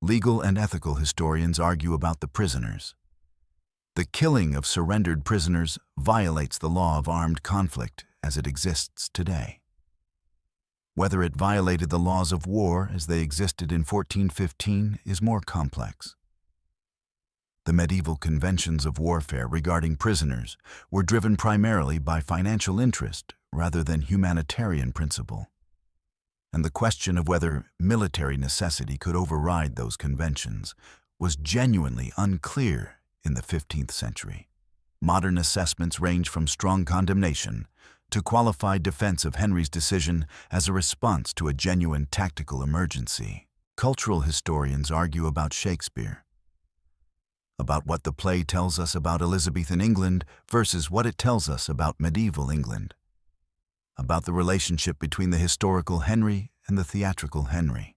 Legal and ethical historians argue about the prisoners. The killing of surrendered prisoners violates the law of armed conflict as it exists today. Whether it violated the laws of war as they existed in 1415 is more complex. The medieval conventions of warfare regarding prisoners were driven primarily by financial interest rather than humanitarian principle. and the question of whether military necessity could override those conventions was genuinely unclear in the 15th century. Modern assessments range from strong condemnation to qualified defense of Henry's decision as a response to a genuine tactical emergency. Cultural historians argue about Shakespeare, about what the play tells us about Elizabethan England versus what it tells us about medieval England, about the relationship between the historical Henry and the theatrical Henry,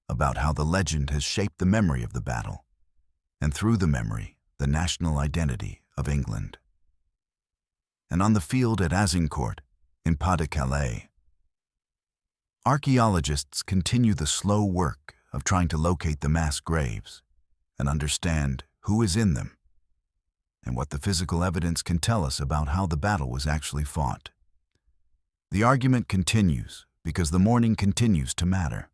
about how the legend has shaped the memory of the battle, and through the memory, the national identity of England. And on the field at Agincourt, in Pas-de-Calais, archaeologists continue the slow work of trying to locate the mass graves and understand who is in them and what the physical evidence can tell us about how the battle was actually fought. The argument continues because the mourning continues to matter.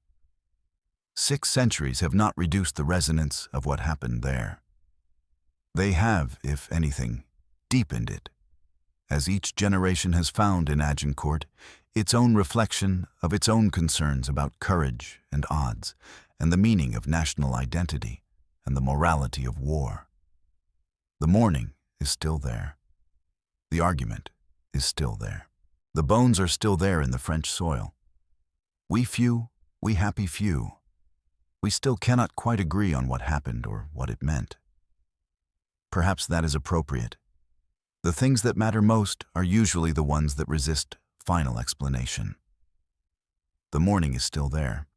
6 centuries have not reduced the resonance of what happened there. They have, if anything, deepened it, as each generation has found in Agincourt its own reflection of its own concerns about courage and odds, and the meaning of national identity and the morality of war. The mourning is still there. The argument is still there. The bones are still there in the French soil. We few, we happy few. We still cannot quite agree on what happened or what it meant. Perhaps that is appropriate. The things that matter most are usually the ones that resist final explanation. The mourning is still there.